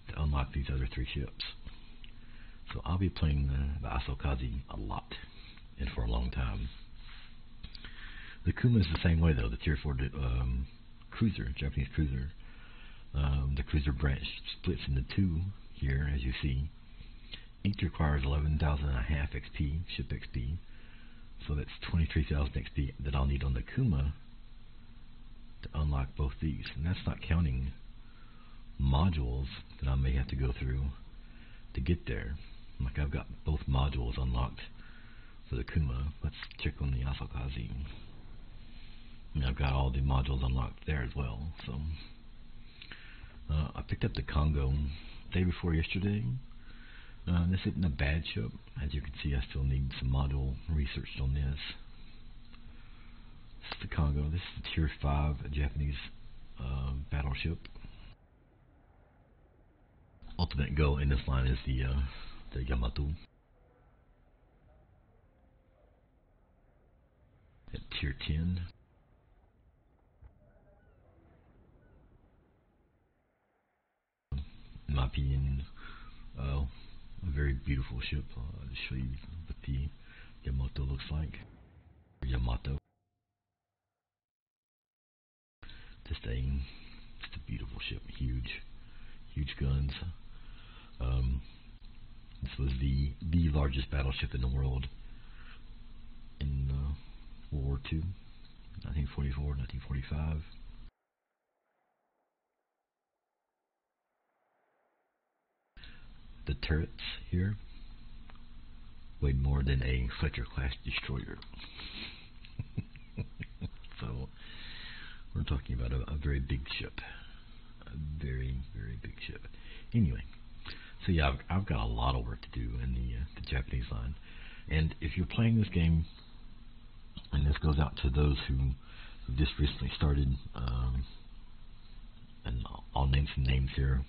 to unlock these other 3 ships. So I'll be playing the Asokazi a lot and for a long time. The Kuma is the same way though, the tier 4 cruiser, Japanese cruiser. The cruiser branch splits into 2 here, as you see. Each requires 11,000 and a half XP, ship XP. So that's 23,000 XP that I'll need on the Kuma to unlock both these. And that's not counting modules that I may have to go through to get there. Like I've got both modules unlocked for the Kuma. Let's check on the Asokazi. And I've got all the modules unlocked there as well. So I picked up the Congo day before yesterday. This isn't a bad ship. As you can see, I still need some module research on this. This is the Congo. This is the tier 5 Japanese battleship. Ultimate goal in this line is the Yamato. At tier 10. In my opinion, a very beautiful ship. I'll just show you what the Yamato looks like. Yamato. Just a beautiful ship. Huge guns. This was the largest battleship in the world in World War II, 1944, 1945. The turrets here weighed more than a Fletcher-class destroyer. So we're talking about a very big ship. A very, very big ship. Anyway, so yeah, I've got a lot of work to do in the Japanese line. And if you're playing this game, and this goes out to those who just recently started, and I'll name some names here.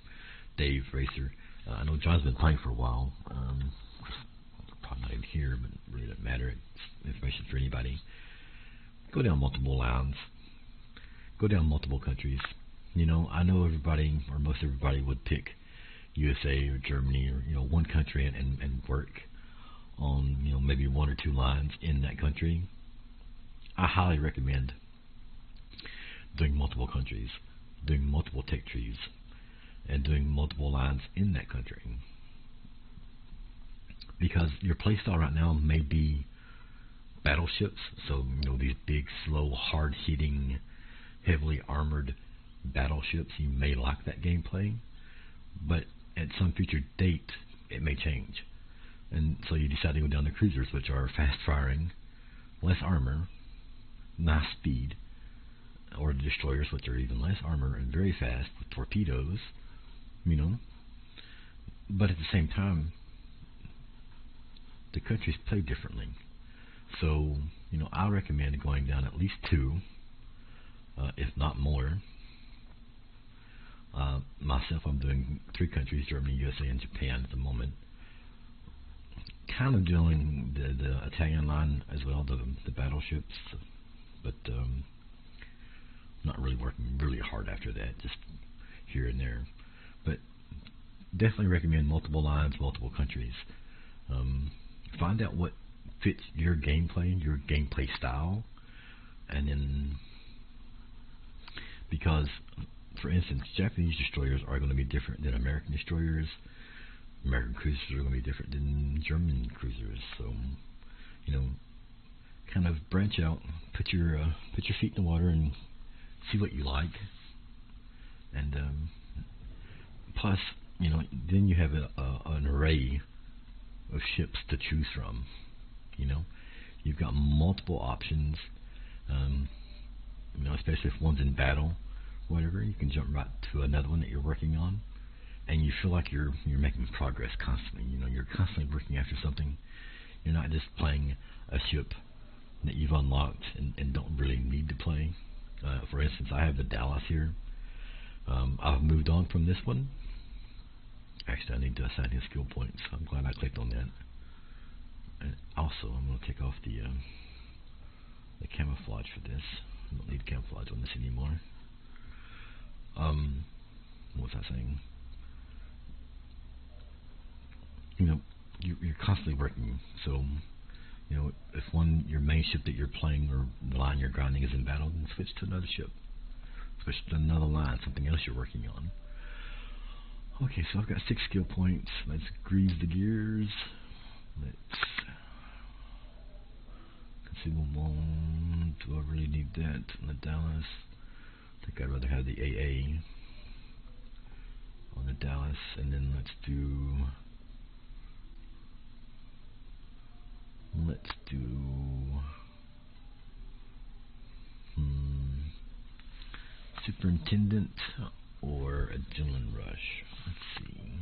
Dave, Racer. I know John's been playing for a while. Probably not even here, but it really doesn't matter. It's information for anybody. Go down multiple lines. Go down multiple countries. You know, I know everybody, or most everybody, would pick USA or Germany or one country and work on maybe 1 or 2 lines in that country. I highly recommend doing multiple countries, doing multiple tech trees, and doing multiple lines in that country. Because your playstyle right now may be battleships, so these big, slow, hard-hitting, heavily armored battleships. You may like that gameplay, but at some future date it may change, and so you decide to go down the cruisers, which are fast-firing, less armor, nice speed, or the destroyers, which are even less armor and very fast with torpedoes. But at the same time, the countries play differently. So, I recommend going down at least 2, if not more. Myself, I'm doing 3 countries, Germany, USA, and Japan at the moment. Kind of doing the Italian line as well, the battleships, but not really working really hard after that, just here and there. But definitely recommend multiple lines, multiple countries. Find out what fits your gameplay, your gameplay style, and then, because, for instance, Japanese destroyers are going to be different than American destroyers. American cruisers are going to be different than German cruisers. So, kind of branch out, put your feet in the water, and see what you like. And plus, then you have an array of ships to choose from. You know, you've got multiple options. Um, especially if one's in battle, whatever, you can jump right to another one that you're working on, and you feel like you're making progress constantly. You're constantly working after something. You're not just playing a ship that you've unlocked and don't really need to play. For instance, I have the Dallas here. I've moved on from this one. Actually, I need to assign his skill points. I'm glad I clicked on that. And also, I'm going to take off the camouflage for this. I don't need camouflage on this anymore. What was I saying? You're constantly working. So, if your main ship that you're playing or the line you're grinding is in battle, then switch to another ship. Switch to another line, something else you're working on. Okay, so I've got 6 skill points. Let's grease the gears. Let's conceal one. Do I really need that on the Dallas? I think I'd rather have the AA on the Dallas, and then let's do Superintendent or Adrenaline Rush. Let's see.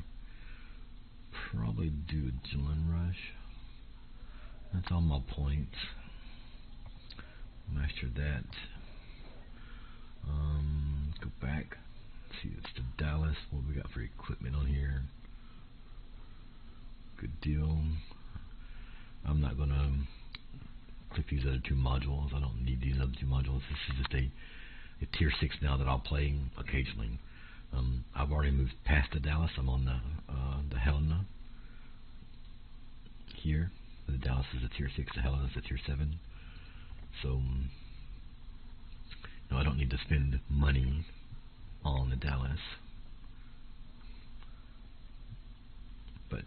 Probably do Adrenaline Rush. That's all my points. Master that. Go back. Let's see, it's the Dallas. What we got for equipment on here? Good deal. I'm not gonna click these other 2 modules. I don't need these other 2 modules. This is just a tier 6 now that I'll play occasionally. I've already moved past the Dallas. I'm on the Helena here. The Dallas is a tier 6. The Helena is a tier 7. So I don't need to spend money on the Dallas. But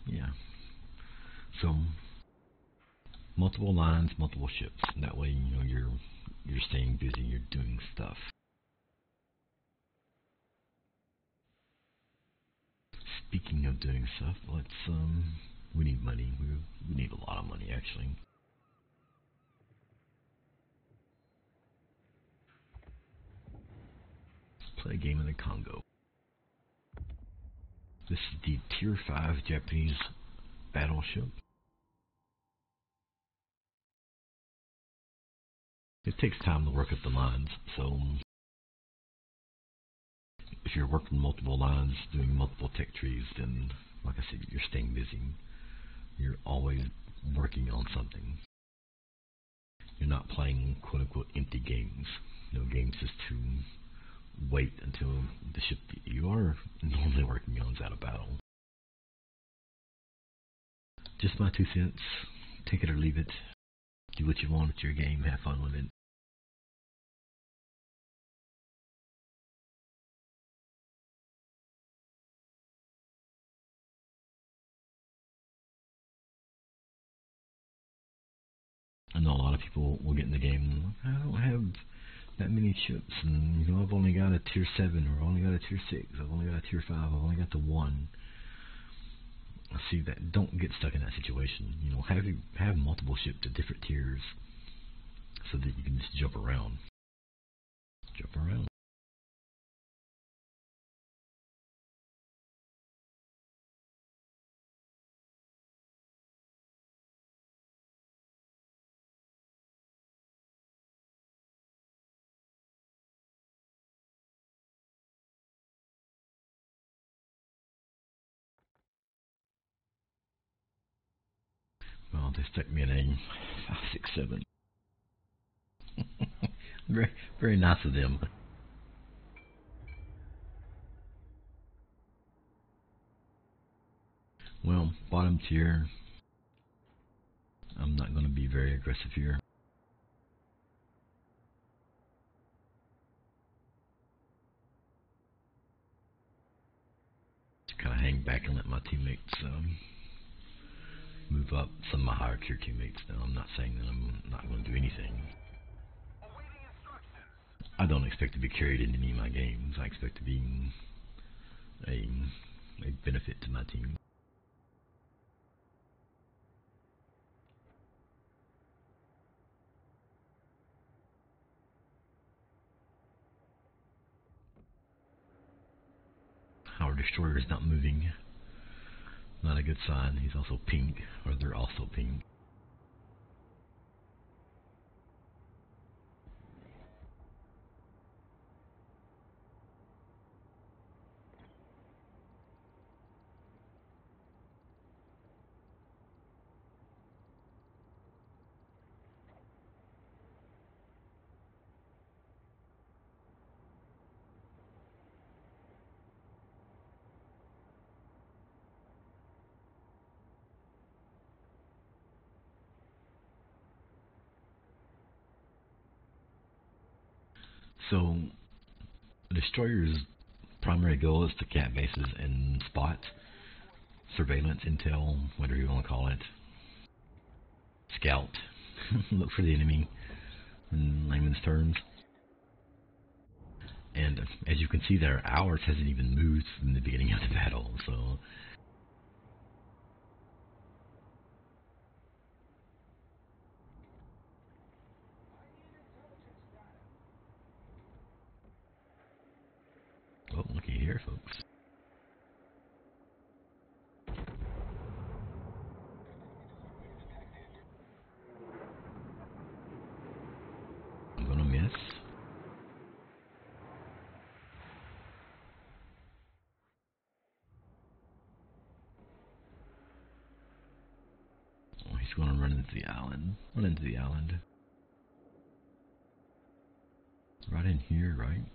yeah. So multiple lines, multiple ships. And that way, you're staying busy. You're doing stuff. Speaking of doing stuff, we need money. We need a lot of money, actually. Let's play a game in the Congo. This is the tier 5 Japanese battleship. It takes time to work up the lines, so if you're working multiple lines, doing multiple tech trees, then, like I said, you're staying busy. You're always working on something. You're not playing quote-unquote empty games. Games just to wait until the ship that you are normally working on is out of battle. Just my 2 cents. Take it or leave it. Do what you want with your game. Have fun with it. I know a lot of people will get in the game and I don't have that many ships, and I've only got a tier 7, or only got a tier 6, I've only got a tier 5, I've only got the 1. See, that don't get stuck in that situation. Have multiple ships at different tiers so that you can just jump around. Jump around. Well, they stuck me in a 5, 6, 7. Very, very nice of them. Well, bottom tier. I'm not going to be very aggressive here. Just kind of hang back and let my teammates move up. Some of my higher tier teammates. Now, I'm not saying that I'm not going to do anything. I don't expect to be carried in any of my games. I expect to be a benefit to my team. Our destroyer is not moving. Not a good sign. He's also pink, or they're also pink. So, the destroyer's primary goal is to cap bases and spot surveillance, intel, whatever you want to call it. Scout. Look for the enemy in layman's terms. And as you can see there, ours hasn't even moved from the beginning of the battle, so... Oh, looky here, folks. I'm gonna miss. Oh, he's gonna run into the island. Run into the island. Right in here, right?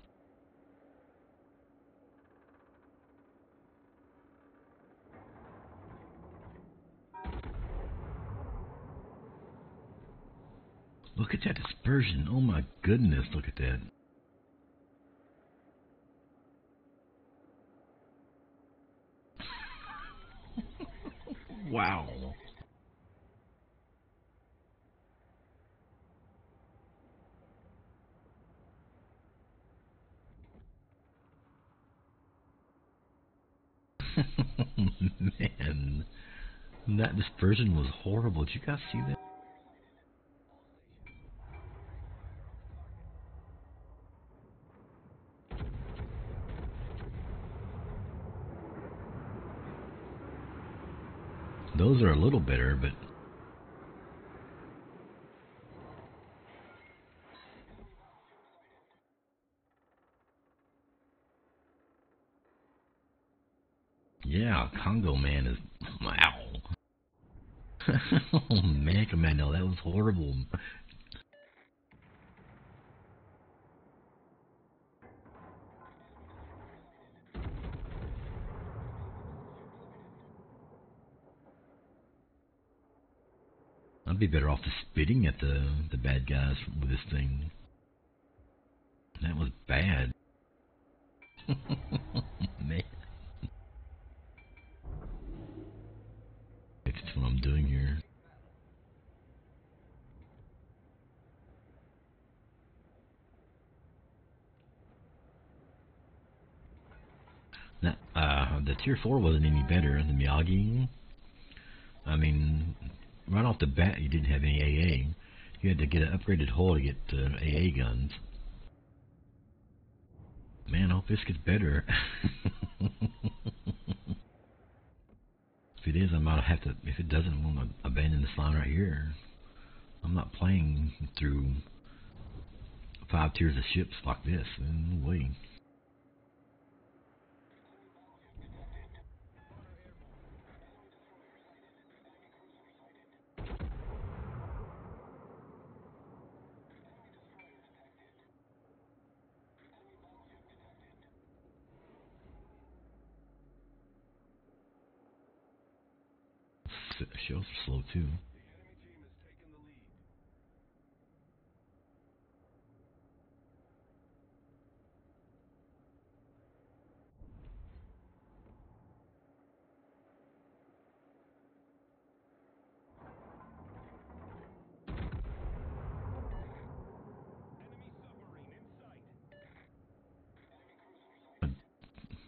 Look at that dispersion. Oh my goodness, look at that. Wow. Man, that dispersion was horrible. Did you guys see that? Those are a little better, but yeah, Congo Man is wow. Oh man, Commando, that was horrible. I'd be better off just spitting at the bad guys with this thing. That was bad. Man. That's what I'm doing here. Now, the tier 4 wasn't any better. The Miyagi, I mean, right off the bat, you didn't have any AA. You had to get an upgraded hull to get AA guns. Man, I hope this gets better. If it is, I might have to. If it doesn't, I'm going to abandon this line right here. I'm not playing through 5 tiers of ships like this. No way. Shells are slow too.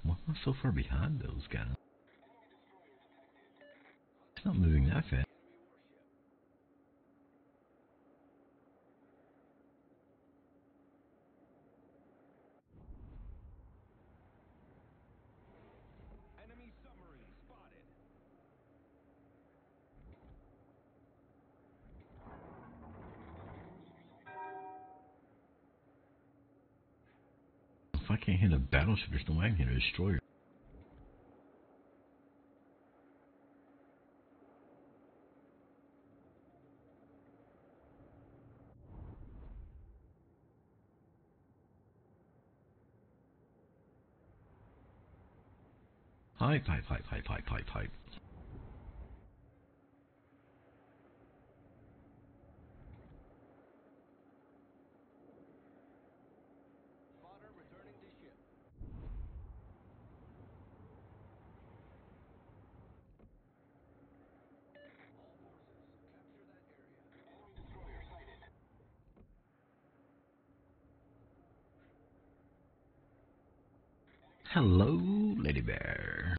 What was not so far behind those guys. It's not moving that fast. Enemy submarine spotted. If I can't hit a battleship, there's no way I can hit a destroyer. Hype. Spotter returning to ship. All forces, capture that area. Enemy destroyer sighted. Hello, Lady Bear.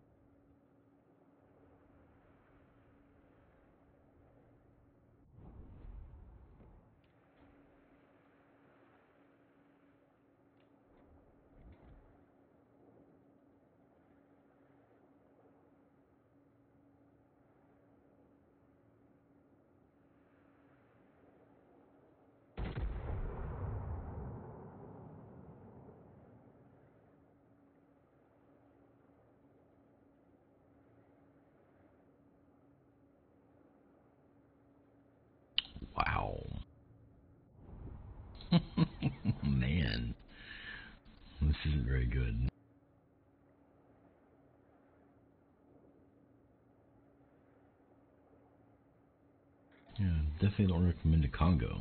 Wow. Man, this isn't very good. Yeah, definitely don't recommend the Congo.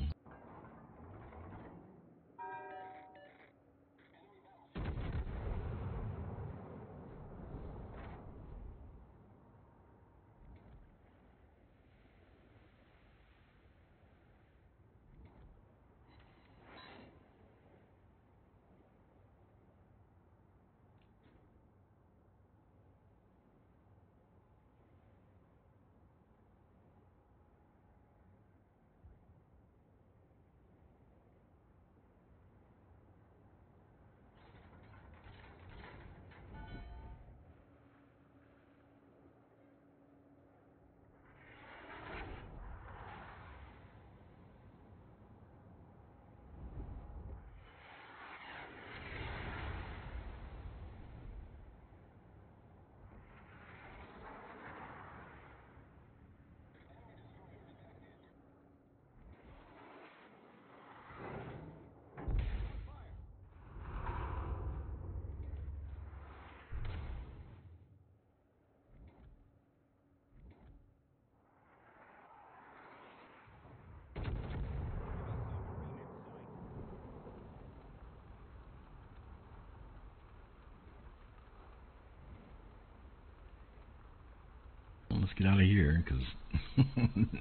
Let's get out of here, because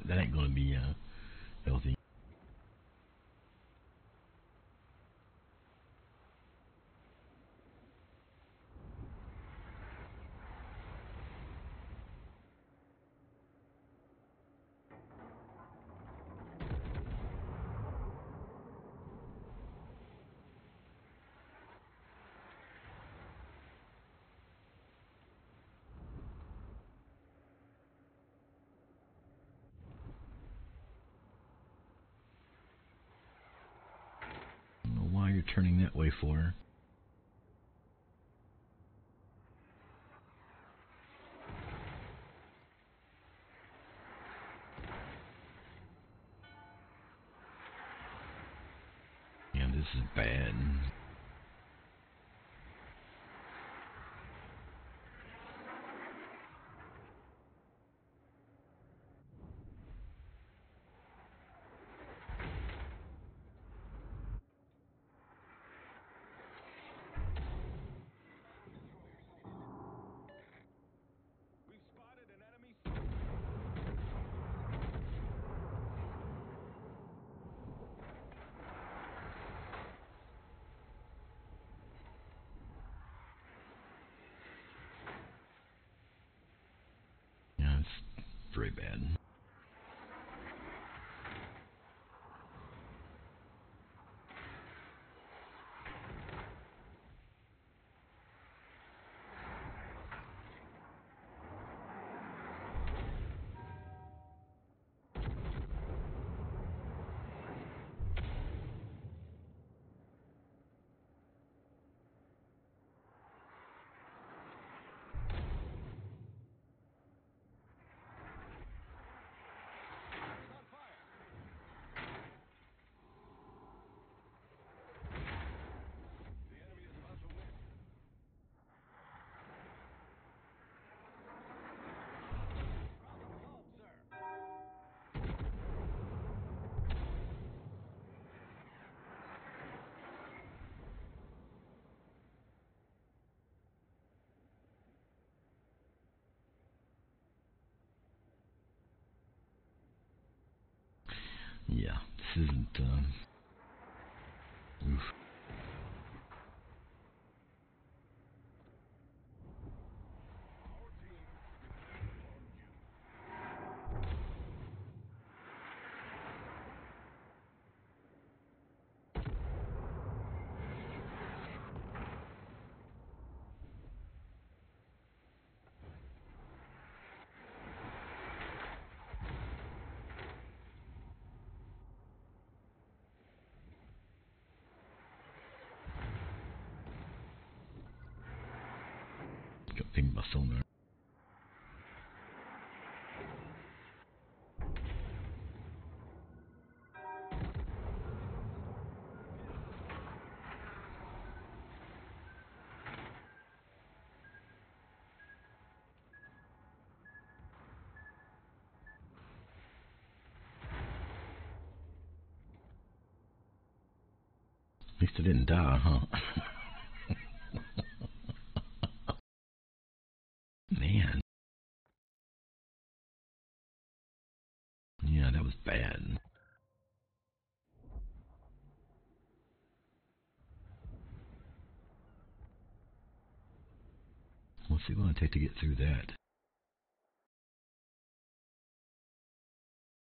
that ain't going to be healthy. I don't know why you're turning that way for. Yeah, this is bad. We've spotted an enemy submarine. Yeah, this isn't, oof. Got pinged by sonar. At least I didn't die, huh? Man. Yeah, that was bad. What's it going to take to get through that?